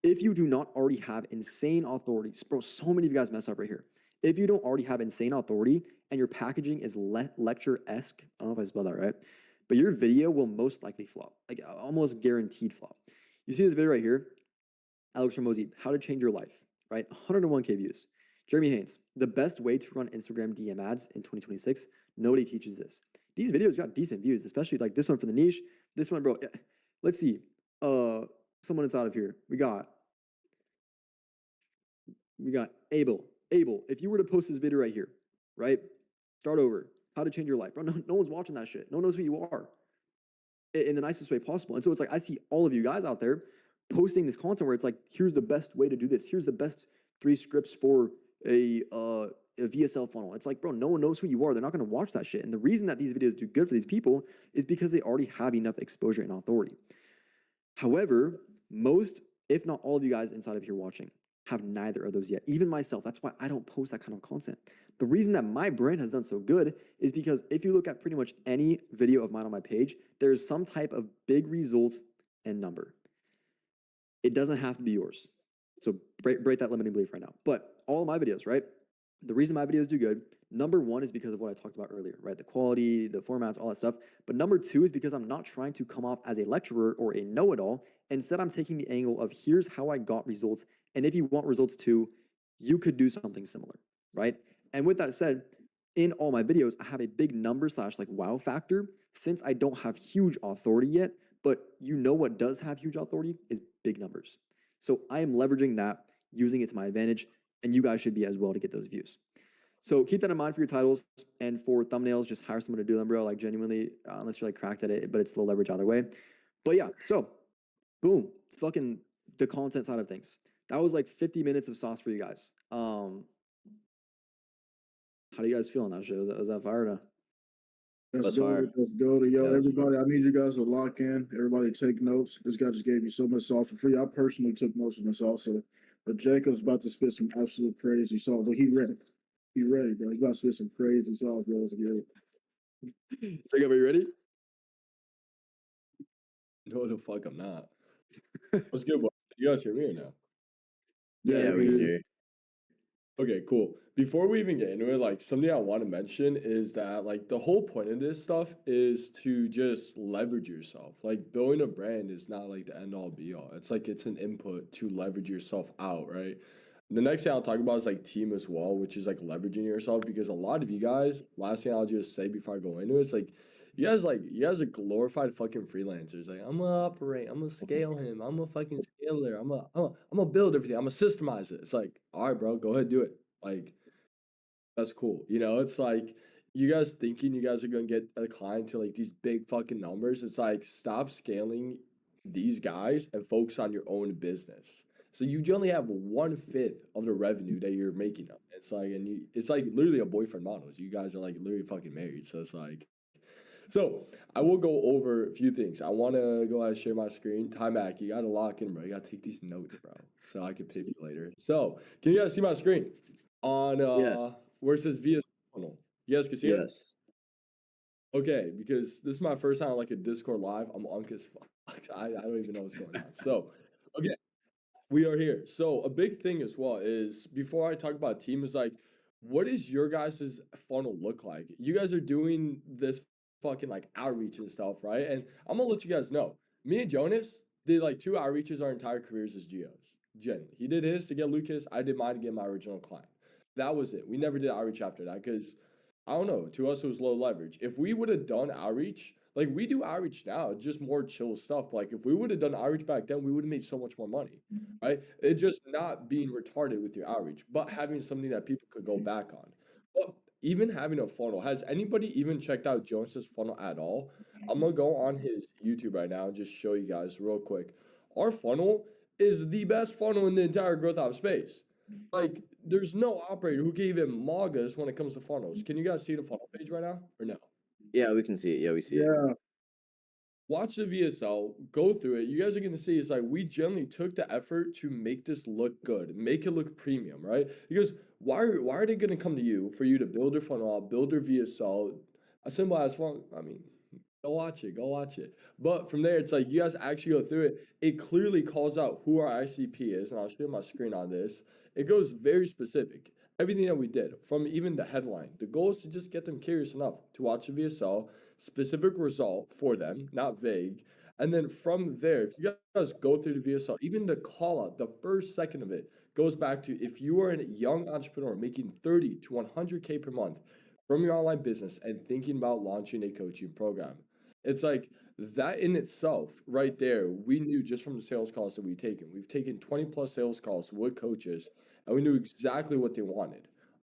Speaker 4: If you do not already have insane authority, bro, so many of you guys mess up right here. If you don't already have insane authority and your packaging is lecture-esque, I don't know if I spelled that right, but your video will most likely flop, like almost guaranteed flop. You see this video right here, Alex Ramosi, how to change your life, right? 101K views. Jeremy Haynes, the best way to run Instagram DM ads in 2026. Nobody teaches this. These videos got decent views, especially like this one for the niche. This one, bro, let's see. Someone that's out of here. We got Abel. Abel, if you were to post this video right here, right? Start over. How to change your life. Bro, no one's watching that shit. No one knows who you are in the nicest way possible. And so it's like, I see all of you guys out there posting this content where it's like, here's the best way to do this. Here's the best 3 scripts for a VSL funnel. It's like, bro, no one knows who you are. They're not going to watch that shit. And the reason that these videos do good for these people is because they already have enough exposure and authority. However, most, if not all of you guys inside of here watching have neither of those yet. Even myself. That's why I don't post that kind of content. The reason that my brand has done so good is because if you look at pretty much any video of mine on my page, there's some type of big results and number. It doesn't have to be yours. So break that limiting belief right now. But all of my videos, right? The reason my videos do good, number one is because of what I talked about earlier, right? The quality, the formats, all that stuff. But number two is because I'm not trying to come off as a lecturer or a know-it-all. Instead, I'm taking the angle of here's how I got results. And if you want results too, you could do something similar, right? And with that said, in all my videos, I have a big number / like wow factor since I don't have huge authority yet, but you know what does have huge authority is big numbers. So I am leveraging that, using it to my advantage, and you guys should be as well to get those views. So keep that in mind for your titles, and for thumbnails, just hire someone to do them, bro. Like genuinely, unless you're like cracked at it, but it's low leverage either way. But yeah, so boom, it's fucking the content side of things. That was like 50 minutes of sauce for you guys. How do you guys feel on that shit? Was that fire or no?
Speaker 1: Let's go. Let's go to yo.
Speaker 2: Yeah,
Speaker 1: Everybody, I need you guys to lock in. Everybody take notes. This guy just gave you so much sauce for free. I personally took most of this also. But Jacob's about to spit some absolute crazy sauce. But he ready. He ready, bro. He's about to spit some crazy sauce, bro. Let's get it.
Speaker 4: Jacob, are you ready?
Speaker 5: No, the fuck, I'm not. What's good, boy? You guys hear me or no?
Speaker 2: Yeah, we can hear you.
Speaker 5: Okay, cool. Before we even get into it, like something I want to mention is that like the whole point of this stuff is to just leverage yourself. Like building a brand is not like the end all be all. It's like it's an input to leverage yourself out, right? The next thing I'll talk about is like team as well, which is like leveraging yourself because a lot of you guys, last thing I'll just say before I go into it, it's like you guys are glorified fucking freelancers. Like I'm gonna operate, I'm gonna scale him, I'm a fucking scaler, I'm gonna build everything, I'm gonna systemize it. It's like, all right, bro, go ahead, do it. Like that's cool. You know, it's like you guys thinking you guys are gonna get a client to like these big fucking numbers. It's like stop scaling these guys and focus on your own business. So you only have 1/5 of the revenue that you're making them. It's like it's like literally a boyfriend model. You guys are like literally fucking married. So it's like so I will go over a few things. I want to go ahead and share my screen. Time back. You got to lock in, bro. You got to take these notes, bro, so I can pay you later. So can you guys see my screen on
Speaker 2: Yes.
Speaker 5: where it says VS funnel? You guys can see it?
Speaker 2: Yes.
Speaker 5: Okay, because this is my first time on like a Discord live. I'm unk as fuck. I don't even know what's going on. So, okay, we are here. So a big thing as well is before I talk about team is like, what does your guys' funnel look like? You guys are doing this fucking like outreach and stuff, right? And I'm gonna let you guys know, me and Jonas did like 2 outreaches our entire careers as GOs. Generally, he did his to get Lucas. I did mine to get my original client. That was it. We never did outreach after that because I don't know. To us, it was low leverage. If we would have done outreach, like we do outreach now, just more chill stuff. But like if we would have done outreach back then, we would have made so much more money, right? It's just not being retarded with your outreach, but having something that people could go back on. But even having a funnel, has anybody even checked out Jonas's funnel at all? I'm gonna go on his YouTube right now and just show you guys real quick. Our funnel is the best funnel in the entire growth ops space. Like, there's no operator who can even mog us when it comes to funnels. Can you guys see the funnel page right now or no?
Speaker 2: Yeah, we can see it. Yeah, we see it.
Speaker 1: Yeah.
Speaker 5: Watch the VSL, go through it. You guys are going to see it's like we generally took the effort to make this look good, make it look premium, right? Because why are they going to come to you for you to build their funnel out, build their VSL, a simple as funnel? I mean, go watch it, go watch it. But from there, it's like you guys actually go through it. It clearly calls out who our ICP is, and I'll show you my screen on this. It goes very specific. Everything that we did, from even the headline, the goal is to just get them curious enough to watch a VSL, specific result for them, not vague. And then from there, if you guys go through the VSL, even the call out, the first second of it goes back to if you are a young entrepreneur making 30 to 100K per month from your online business and thinking about launching a coaching program. It's like that in itself, right there, we knew just from the sales calls that we've taken. We've taken 20 plus sales calls with coaches, and we knew exactly what they wanted.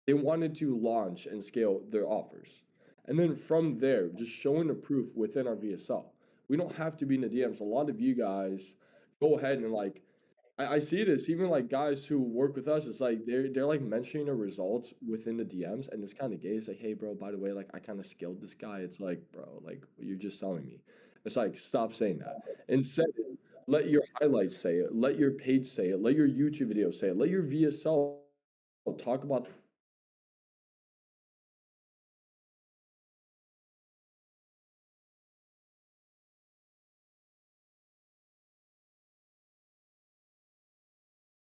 Speaker 5: They wanted to launch and scale their offers. And then from there, just showing the proof within our VSL. We don't have to be in the DMs. A lot of you guys go ahead and like, I see this, even like guys who work with us, it's like they're like mentioning the results within the DMs, and it's kind of gay. It's like, hey bro, by the way, like I kind of scaled this guy. It's like, bro, like you're just selling me. It's like, stop saying that. Instead, let your highlights say it, let your page say it, let your YouTube video say it, let your VSL talk about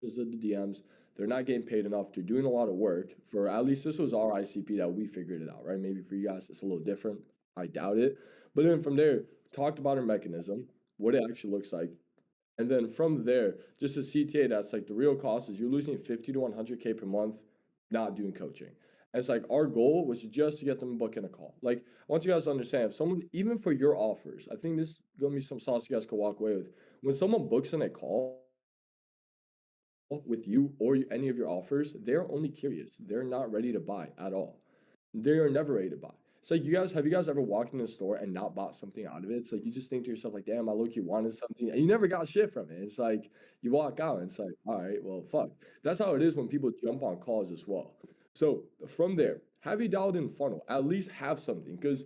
Speaker 5: of the DMs. They're not getting paid enough. They're doing a lot of work for, at least this was our ICP that we figured it out, right? Maybe for you guys, it's a little different. I doubt it. But then from there, talked about our mechanism, what it actually looks like. And then from there, just a CTA, that's like the real cost is you're losing 50 to 100K per month not doing coaching. And it's like our goal was just to get them booking a call. Like, I want you guys to understand, if someone, even for your offers, I think this is going to be some sauce you guys could walk away with. When someone books in a call with you or any of your offers, they're only curious. They're not ready to buy at all. They are never ready to buy. It's like, have you guys ever walked in a store and not bought something out of it? It's like you just think to yourself, like, damn, I low-key wanted something, and you never got shit from it. It's like you walk out and it's like, all right, well, fuck. That's how it is when people jump on calls as well. So from there, have a dialed in funnel, at least have something, because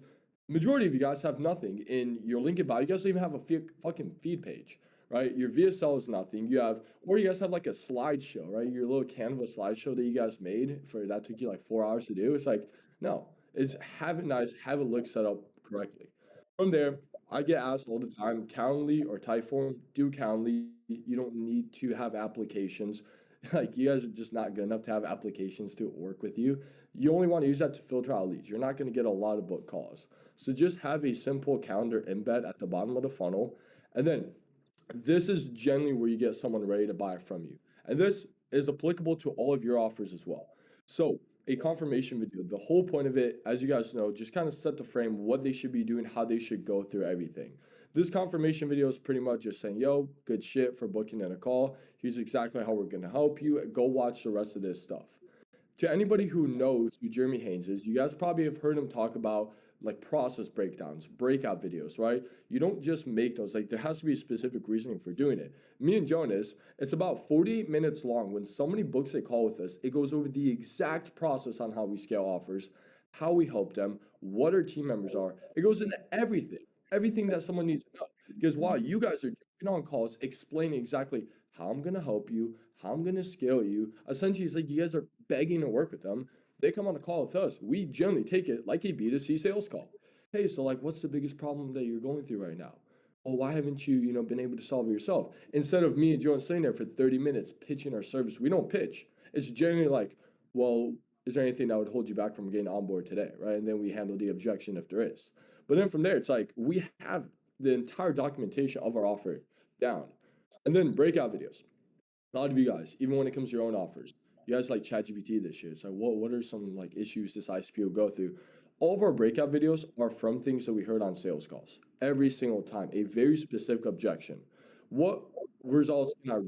Speaker 5: majority of you guys have nothing in your link in bio. You guys don't even have a fucking feed page, right? Your VSL is nothing. You have, or you guys have like a slideshow, right? Your little Canva slideshow that you guys made for that took you like 4 hours to do. It's like, no, it's have it nice, have it look set up correctly. From there, I get asked all the time, Calendly or Typeform, do Calendly. You don't need to have applications. Like you guys are just not good enough to have applications to work with you. You only want to use that to filter out leads. You're not going to get a lot of book calls. So just have a simple calendar embed at the bottom of the funnel. And then this is generally where you get someone ready to buy from you. And this is applicable to all of your offers as well. So a confirmation video, the whole point of it, as you guys know, just kind of set the frame, what they should be doing, how they should go through everything. This confirmation video is pretty much just saying, yo, good shit for booking in a call. Here's exactly how we're going to help you. Go watch the rest of this stuff. To anybody who knows who Jeremy Haynes is, you guys probably have heard him talk about like process breakdowns, breakout videos, right? You don't just make those, like there has to be a specific reasoning for doing it. Me and Jonas, it's about 48 minutes long. When somebody books a call with us, it goes over the exact process on how we scale offers, how we help them, what our team members are. It goes into everything that someone needs to know. Because while you guys are jumping on calls, explaining exactly how I'm going to help you, how I'm going to scale you, essentially it's like you guys are begging to work with them. They come on a call with us. We generally take it like a B2C sales call. Hey, so like, what's the biggest problem that you're going through right now? Oh, why haven't you, been able to solve it yourself? Instead of me and Joe sitting there for 30 minutes pitching our service, we don't pitch. It's generally like, well, is there anything that would hold you back from getting on board today, right? And then we handle the objection if there is. But then from there, it's like we have the entire documentation of our offer down. And then breakout videos. A lot of you guys, even when it comes to your own offers, you guys like ChatGPT this year. It's like, what are some like issues this ICP will go through? All of our breakout videos are from things that we heard on sales calls every single time, a very specific objection. What results can I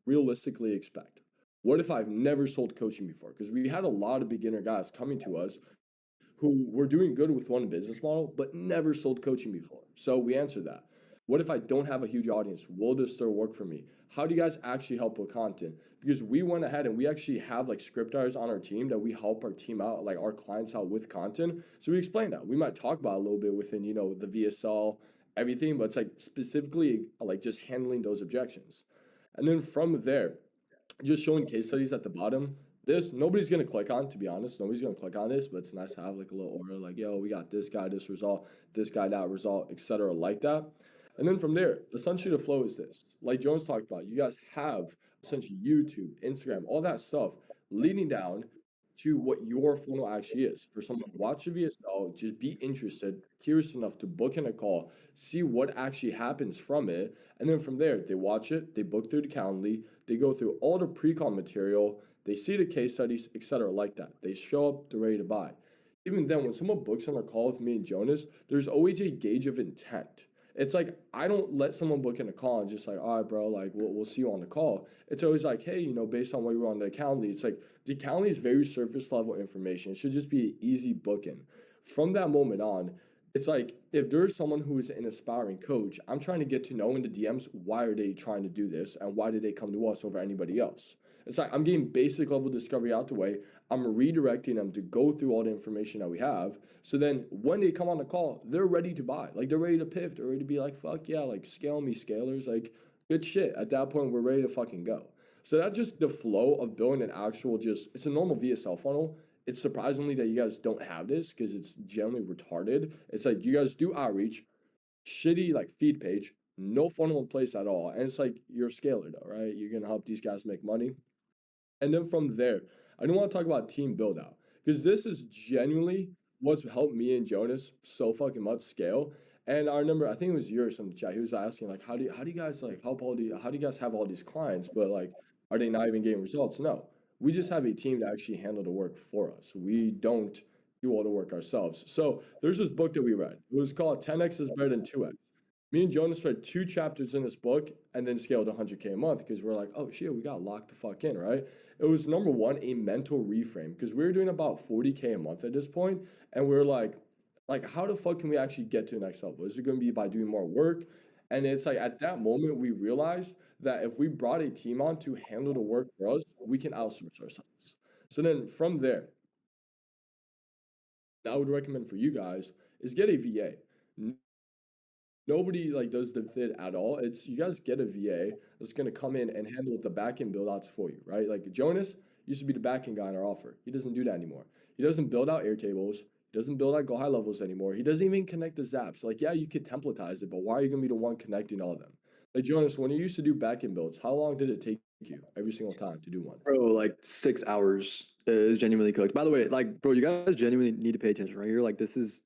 Speaker 5: realistically expect? What if I've never sold coaching before? Because we had a lot of beginner guys coming to us who were doing good with one business model, but never sold coaching before. So we answered that. What if I don't have a huge audience? Will this still work for me? How do you guys actually help with content? Because we went ahead and we actually have like script writers on our team that we help our team out, like our clients out with content. So we explain that. We might talk about a little bit within, the VSL, everything, but it's like specifically like just handling those objections. And then from there, just showing case studies at the bottom. This nobody's gonna click on, to be honest. Nobody's gonna click on this, but it's nice to have like a little order, like, yo, we got this guy, this result, this guy, that result, etc. like that. And then from there, essentially the flow is this. Like Jones talked about, you guys have essentially YouTube, Instagram, all that stuff leading down to what your funnel actually is. For someone to watch the VSL, just be interested, curious enough to book in a call, see what actually happens from it. And then from there, they watch it, they book through the Calendly, they go through all the pre-call material, they see the case studies, etc. like that. They show up, they're ready to buy. Even then, when someone books on a call with me and Jonas, there's always a gauge of intent. It's like I don't let someone book in a call and just like, all right, bro, like we'll see you on the call. It's always like, hey, based on what you were on the Calendly, it's like the Calendly is very surface level information. It should just be an easy booking. From that moment on, it's like if there's someone who is an aspiring coach, I'm trying to get to know in the DMs why are they trying to do this and why did they come to us over anybody else. It's like I'm getting basic level discovery out the way. I'm redirecting them to go through all the information that we have. So then when they come on the call, they're ready to buy. Like they're ready to pivot. They're ready to be like, fuck yeah, like scale me, scalers. Like good shit. At that point, we're ready to fucking go. So that's just the flow of building an actual it's a normal VSL funnel. It's surprisingly that you guys don't have this because it's generally retarded. It's like you guys do outreach, shitty like feed page, no funnel in place at all. And it's like you're a scaler though, right? You're gonna help these guys make money. And then from there, I don't want to talk about team build out because this is genuinely what's helped me and Jonas so fucking much scale. And I remember, I think it was yours in the chat. He was asking like, how do you guys like help how do you guys have all these clients, but like, are they not even getting results? No, we just have a team to actually handle the work for us. We don't do all the work ourselves. So there's this book that we read. It was called 10x is better than 2x. Me and Jonas read 2 chapters in this book and then scaled 100K a month because we're like, oh shit, we got locked the fuck in, right? It was number one, a mental reframe because we were doing about 40K a month at this point, and we're like, how the fuck can we actually get to the next level? Is it going to be by doing more work? And it's like at that moment we realized that if we brought a team on to handle the work for us, we can outsource ourselves. So then from there, I would recommend for you guys is get a VA. Nobody like does the fit at all. It's you guys get a VA that's gonna come in and handle the backend build outs for you, right? Like Jonas used to be the backend guy in our offer. He doesn't do that anymore. He doesn't build out Airtables. He doesn't build out go high levels anymore. He doesn't even connect the zaps. Like, yeah, you could templatize it, but why are you gonna be the one connecting all of them? Like Jonas, when you used to do backend builds, how long did it take you every single time to do one?
Speaker 4: Bro, like 6 hours is genuinely cooked. By the way, like, bro, you guys genuinely need to pay attention right here. Like, this is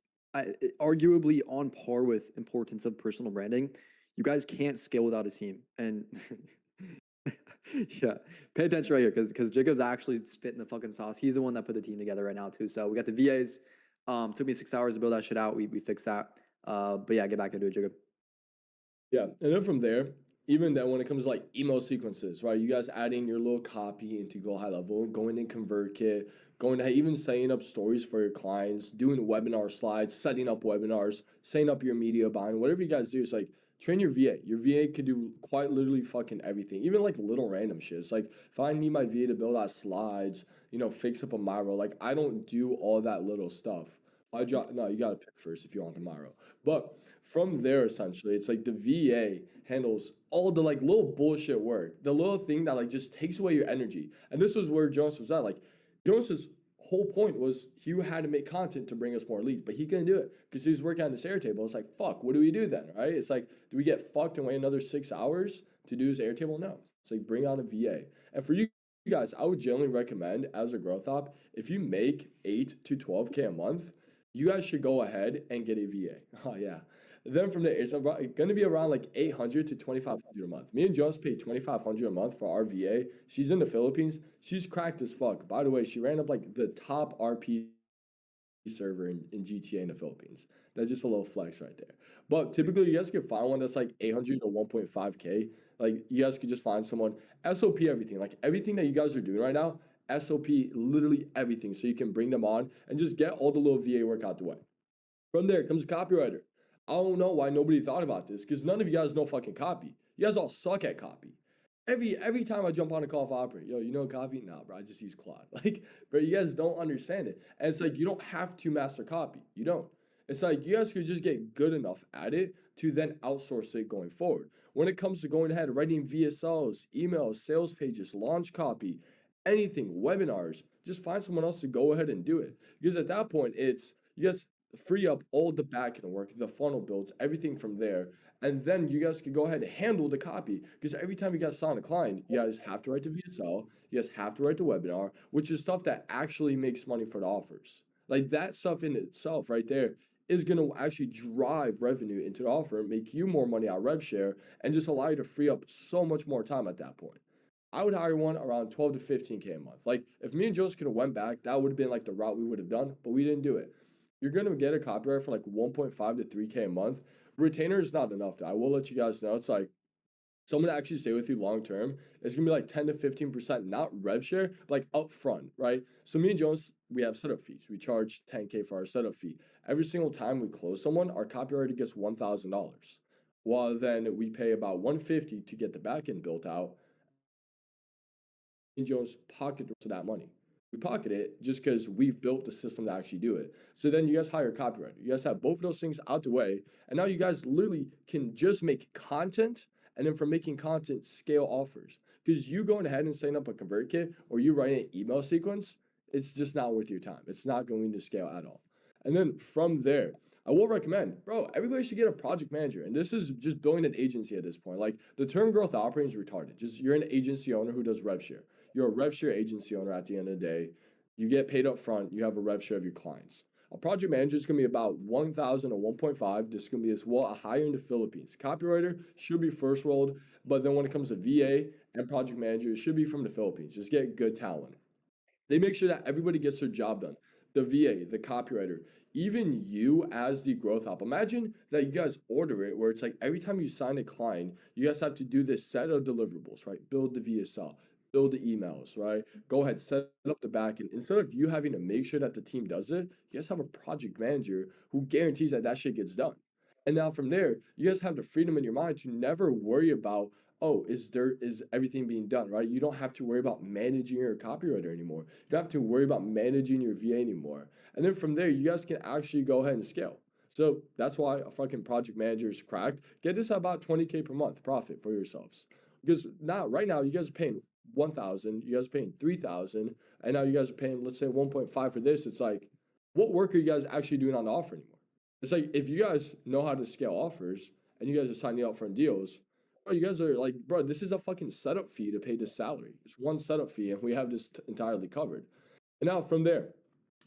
Speaker 4: arguably on par with importance of personal branding. You guys can't scale without a team. And yeah, pay attention right here because Jacob's actually spitting the fucking sauce. He's the one that put the team together right now too. So we got the VAs. Took me 6 hours to build that shit out. We fixed that. But yeah, get back into it, Jacob.
Speaker 5: Yeah, and then from there, even then when it comes to like email sequences, right? You guys adding your little copy into Go High Level, going in ConvertKit, going to even setting up stories for your clients, doing webinar slides, setting up webinars, setting up your media buying, whatever you guys do. It's like train your VA. Your VA could do quite literally fucking everything, even like little random shit. It's like if I need my VA to build out slides, fix up a Miro, like I don't do all that little stuff. No, you gotta pick first if you want the Miro. But from there, essentially, it's like the VA handles all the like little bullshit work, the little thing that like just takes away your energy. And this was where Jonas was at. Like Jonas's whole point was he had to make content to bring us more leads, but he couldn't do it because he was working on this Airtable. It's like, fuck, what do we do then, right? It's like, do we get fucked and wait another 6 hours to do his Airtable? No. It's like bring on a VA. And for you guys, I would generally recommend as a growth op, if you make 8 to 12K a month, you guys should go ahead and get a VA. Oh yeah. Then from there, it's going to be around like 800 to 2,500 a month. Me and Jones pay 2,500 a month for our VA. She's in the Philippines. She's cracked as fuck. By the way, she ran up like the top RP server in GTA in the Philippines. That's just a little flex right there. But typically, you guys can find one that's like 800 to 1.5K. Like, you guys could just find someone, SOP everything. Like, everything that you guys are doing right now, SOP literally everything. So you can bring them on and just get all the little VA work out the way. From there comes copywriter. I don't know why nobody thought about this, because none of you guys know fucking copy. You guys all suck at copy. Every time I jump on a call for Opera, yo, you know copy? Nah, bro, I just use Claude. Like, bro, you guys don't understand it. And it's like, you don't have to master copy. You don't. It's like, you guys could just get good enough at it to then outsource it going forward. When it comes to going ahead, writing VSLs, emails, sales pages, launch copy, anything, webinars, just find someone else to go ahead and do it. Because at that point, it's, you guys free up all the back end work, the funnel builds, everything from there. And then you guys can go ahead and handle the copy, because every time you guys sign a client, you guys have to write the VSL, you guys have to write the webinar, which is stuff that actually makes money for the offers. Like, that stuff in itself right there is going to actually drive revenue into the offer, make you more money out rev share, and just allow you to free up so much more time at that point. I would hire one around 12 to 15K a month. Like, if me and Joseph could have went back, that would have been like the route we would have done, but we didn't do it. You're going to get a copywriter for like 1.5 to 3K a month. Retainer is not enough, though. I will let you guys know. It's like, someone to actually stay with you long term, it's gonna be like 10 to 15%, not rev share, but like upfront, right? So me and Jones, we have setup fees. We charge 10K for our setup fee. Every single time we close someone, our copywriter gets $1,000. While then we pay about $150 to get the backend built out. And Jones pocket to that money. We pocket it just because we've built the system to actually do it. So then you guys hire a copywriter. You guys have both of those things out the way. And now you guys literally can just make content, and then from making content, scale offers. Because you going ahead and setting up a ConvertKit or you writing an email sequence, it's just not worth your time. It's not going to scale at all. And then from there, I will recommend, bro, everybody should get a project manager. And this is just building an agency at this point. Like, the term growth operating is retarded. Just, you're an agency owner who does rev share. You're a rev share agency owner at the end of the day. You get paid up front. You have a rev share of your clients. A project manager is going to be about 1,000 or 1.5. This is going to be as well a higher in the Philippines. Copywriter should be first world, but then when it comes to VA and project manager, it should be from the Philippines. Just get good talent. They make sure that everybody gets their job done. The VA, the copywriter, even you as the growth op. Imagine that you guys order it where it's like every time you sign a client, you guys have to do this set of deliverables, right? Build the VSL, build the emails, right? Go ahead, set up the back end. Instead of you having to make sure that the team does it, you guys have a project manager who guarantees that that shit gets done. And now from there, you guys have the freedom in your mind to never worry about, oh, is everything being done, right? You don't have to worry about managing your copywriter anymore. You don't have to worry about managing your VA anymore. And then from there, you guys can actually go ahead and scale. So that's why a fucking project manager is cracked. Get this at about 20K per month profit for yourselves. Because right now, you guys are paying 1,000, you guys are paying 3,000, and now you guys are paying, let's say 1.5 for this. It's like, what work are you guys actually doing on the offer anymore? It's like, if you guys know how to scale offers and you guys are signing up for deals, bro, you guys are like, bro, this is a fucking setup fee to pay this salary. It's one setup fee and we have this entirely covered. And now from there,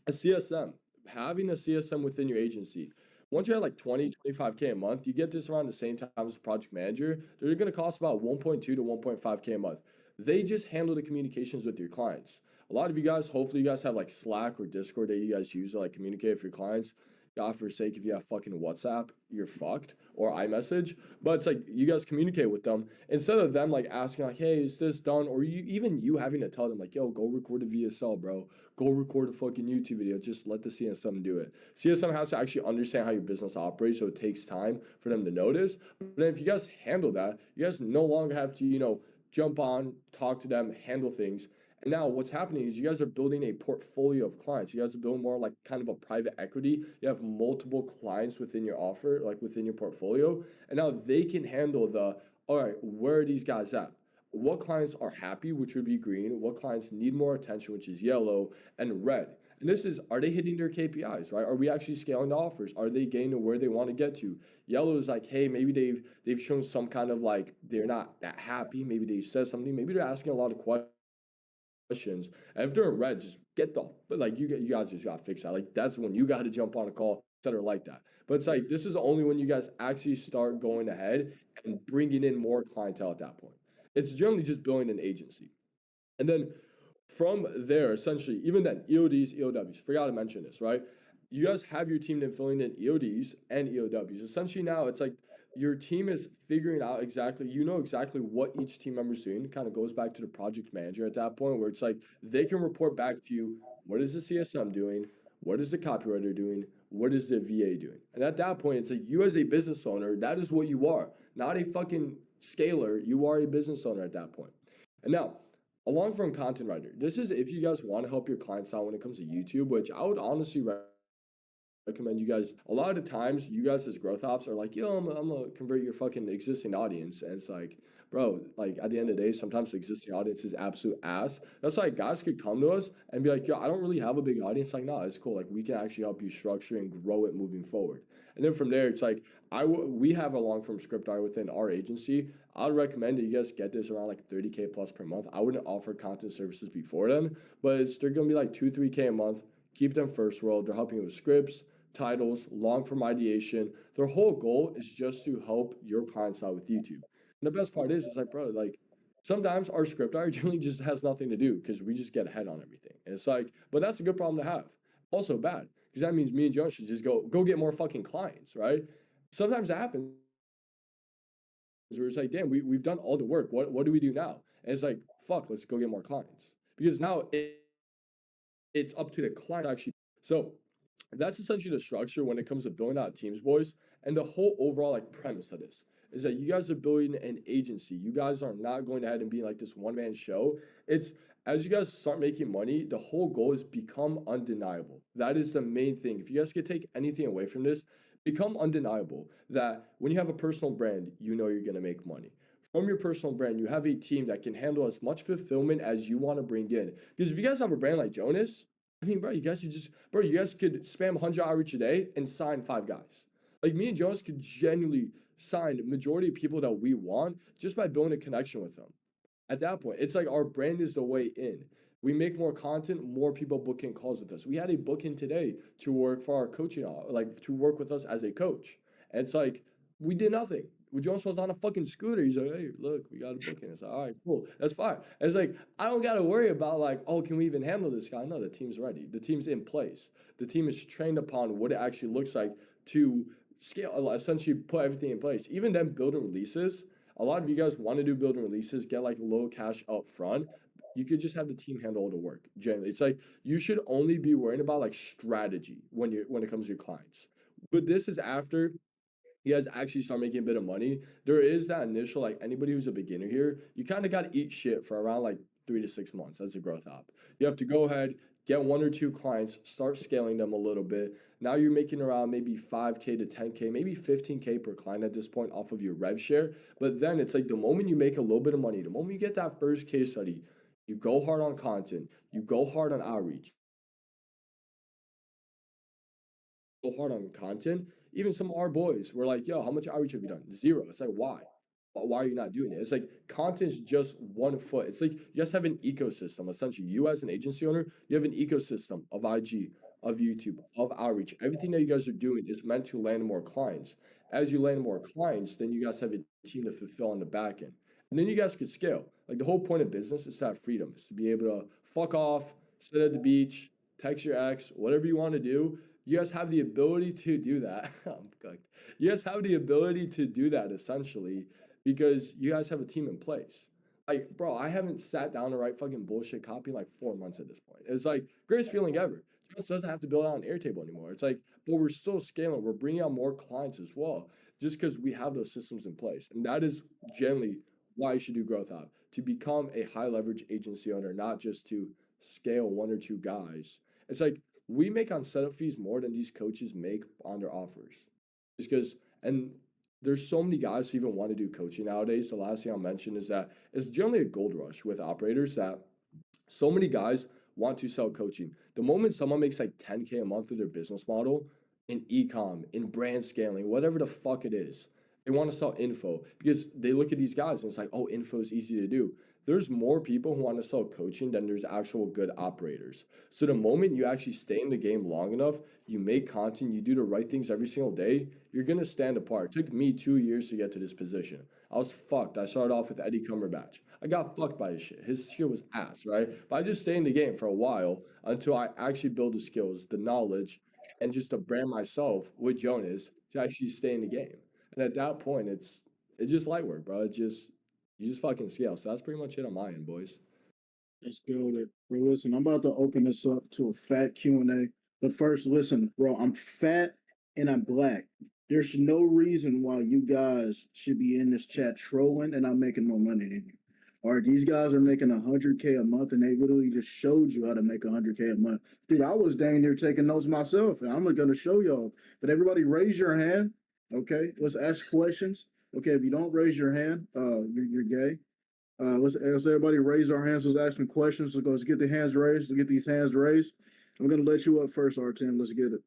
Speaker 5: a CSM, having a CSM within your agency. Once you have like 20, 25K a month, you get this around the same time as a project manager. They're going to cost about 1.2 to 1.5K a month. They just handle the communications with your clients. A lot of you guys, hopefully you guys have like Slack or Discord that you guys use to like communicate with your clients. God forsake, if you have fucking WhatsApp, you're fucked, or iMessage. But it's like you guys communicate with them instead of them like asking like, hey, is this done? Or you having to tell them like, yo, go record a VSL, bro. Go record a fucking YouTube video. Just let the CSM do it. CSM has to actually understand how your business operates, so it takes time for them to notice. But then if you guys handle that, you guys no longer have to, jump on, talk to them, handle things. And now what's happening is you guys are building a portfolio of clients. You guys are building more like kind of a private equity. You have multiple clients within your offer, like within your portfolio. And now they can handle all right, where are these guys at? What clients are happy, which would be green? What clients need more attention, which is yellow, and red? And this is, are they hitting their KPIs, right? Are we actually scaling the offers? Are they getting to where they want to get to? Yellow is like, hey, maybe they've shown some kind of like, they're not that happy. Maybe they've said something. Maybe they're asking a lot of questions. And if they're in red, just get you guys just got to fix that. Like, that's when you got to jump on a call that are like that. But it's like this is only when you guys actually start going ahead and bringing in more clientele at that point. It's generally just building an agency. And then from there, essentially, even then, EODs, EOWs, forgot to mention this, right? You guys have your team then filling in EODs and EOWs. Essentially now it's like your team is figuring out exactly, you know exactly what each team member's doing. It kind of goes back to the project manager at that point where it's like they can report back to you, what is the CSM doing? What is the copywriter doing? What is the VA doing? And at that point, it's like you as a business owner, that is what you are, not a fucking scaler. You are a business owner at that point. And now, along from content writer, this is if you guys want to help your clients out when it comes to YouTube, which I would honestly recommend you guys. A lot of the times, you guys as growth ops are like, yo, I'm gonna convert your fucking existing audience. And it's like, bro, like at the end of the day, sometimes the existing audience is absolute ass. That's like guys could come to us and be like, yo, I don't really have a big audience. Like, nah, it's cool. Like we can actually help you structure and grow it moving forward. And then from there, it's like we have a long form script art within our agency. I would recommend that you guys get this around like 30K plus per month. I wouldn't offer content services before then, but they're gonna be like 2-3K a month. Keep them first world. They're helping you with scripts, titles, long form ideation. Their whole goal is just to help your clients out with YouTube. And the best part is, it's like, bro, like sometimes our script art generally just has nothing to do because we just get ahead on everything. And it's like, but that's a good problem to have. Also bad because that means me and Jones should just go get more fucking clients, right? Sometimes that happens where it's like, damn, we've done all the work. What do we do now? And it's like, fuck, let's go get more clients because now it's up to the client actually. So that's essentially the structure when it comes to building out teams, boys. And the whole overall like premise of this is that you guys are building an agency. You guys are not going ahead and being like this one-man show. It's as you guys start making money, the whole goal is become undeniable. That is the main thing. If you guys could take anything away from this, become undeniable that when you have a personal brand, you know you're going to make money. From your personal brand, you have a team that can handle as much fulfillment as you want to bring in. Because if you guys have a brand like Jonas, I mean, bro, you guys could spam 100 outreach a day and sign 5 guys. Like me and Jonas could genuinely sign majority of people that we want just by building a connection with them. At that point, it's like our brand is the way in. We make more content, more people book in calls with us. We had a booking today to work for our coaching, like to work with us as a coach. And it's like, we did nothing. Jones was on a fucking scooter. He's like, hey, look, we got a booking. It's like, all right, cool. That's fine. And it's like, I don't got to worry about like, oh, can we even handle this guy? No, the team's ready. The team's in place. The team is trained upon what it actually looks like to scale, essentially put everything in place. Even then building releases, a lot of you guys want to do building releases, get like low cash up front. You could just have the team handle all the work. Generally, it's like you should only be worrying about like strategy when it comes to your clients. But this is after you guys actually start making a bit of money. There is that initial, like anybody who's a beginner here, you kind of got to eat shit for around like 3 to 6 months as a growth op. You have to go ahead, get 1 or 2 clients, start scaling them a little bit. Now you're making around maybe 5K to 10K, maybe 15K per client at this point off of your rev share. But then it's like the moment you make a little bit of money, the moment you get that first case study, you go hard on content, you go hard on outreach, go hard on content. Even some of our boys were like, yo, how much outreach have you done? 0. It's like, why? Why are you not doing it? It's like content is just 1 foot. It's like you guys have an ecosystem. Essentially, you as an agency owner, you have an ecosystem of IG, of YouTube, of outreach. Everything that you guys are doing is meant to land more clients. As you land more clients, then you guys have a team to fulfill on the back end. And then you guys could scale. Like the whole point of business is to have freedom, is to be able to fuck off, sit at the beach, text your ex, whatever you want to do. You guys have the ability to do that. I'm cooked. You guys have the ability to do that essentially because you guys have a team in place. Like, bro, I haven't sat down to write fucking bullshit copy in like 4 months at this point. It's like greatest feeling ever. Just doesn't have to build out an Airtable anymore. It's like, but we're still scaling. We're bringing on more clients as well, just because we have those systems in place. And that is generally why you should do Growth Hub, to become a high leverage agency owner, not just to scale 1 or 2 guys. It's like we make on setup fees more than these coaches make on their offers. Just because, and there's so many guys who even want to do coaching nowadays. The last thing I'll mention is that it's generally a gold rush with operators that so many guys want to sell coaching. The moment someone makes like 10K a month with their business model in e-com, in brand scaling, whatever the fuck it is, they want to sell info because they look at these guys and it's like, oh, info is easy to do. there's more people who want to sell coaching than there's actual good operators. So the moment you actually stay in the game long enough, you make content, you do the right things every single day, you're gonna stand apart. It took me 2 years to get to this position. I was fucked. I started off with Eddie Cumberbatch. I got fucked by his shit. His shit was ass, right? But I just stayed in the game for a while until I actually build the skills, the knowledge, and just to brand myself with Jonas to actually stay in the game. And at that point, it's just light work, bro. You just fucking scale. So that's pretty much it on my end, boys.
Speaker 1: Let's go there. Bro, listen, I'm about to open this up to a fat Q&A. But first, listen, bro, I'm fat and I'm black. There's no reason why you guys should be in this chat trolling and I'm making more money than you. All right, these guys are making 100K a month and they literally just showed you how to make 100K a month. Dude, I was dang near taking notes myself and I'm gonna show y'all. But everybody raise your hand. Okay, let's ask questions. Okay, if you don't raise your hand, you're gay. Let's everybody raise our hands. Let's ask some questions. Let's get the hands raised. Let's get these hands raised. I'm gonna let you up first, Artem. Let's get it.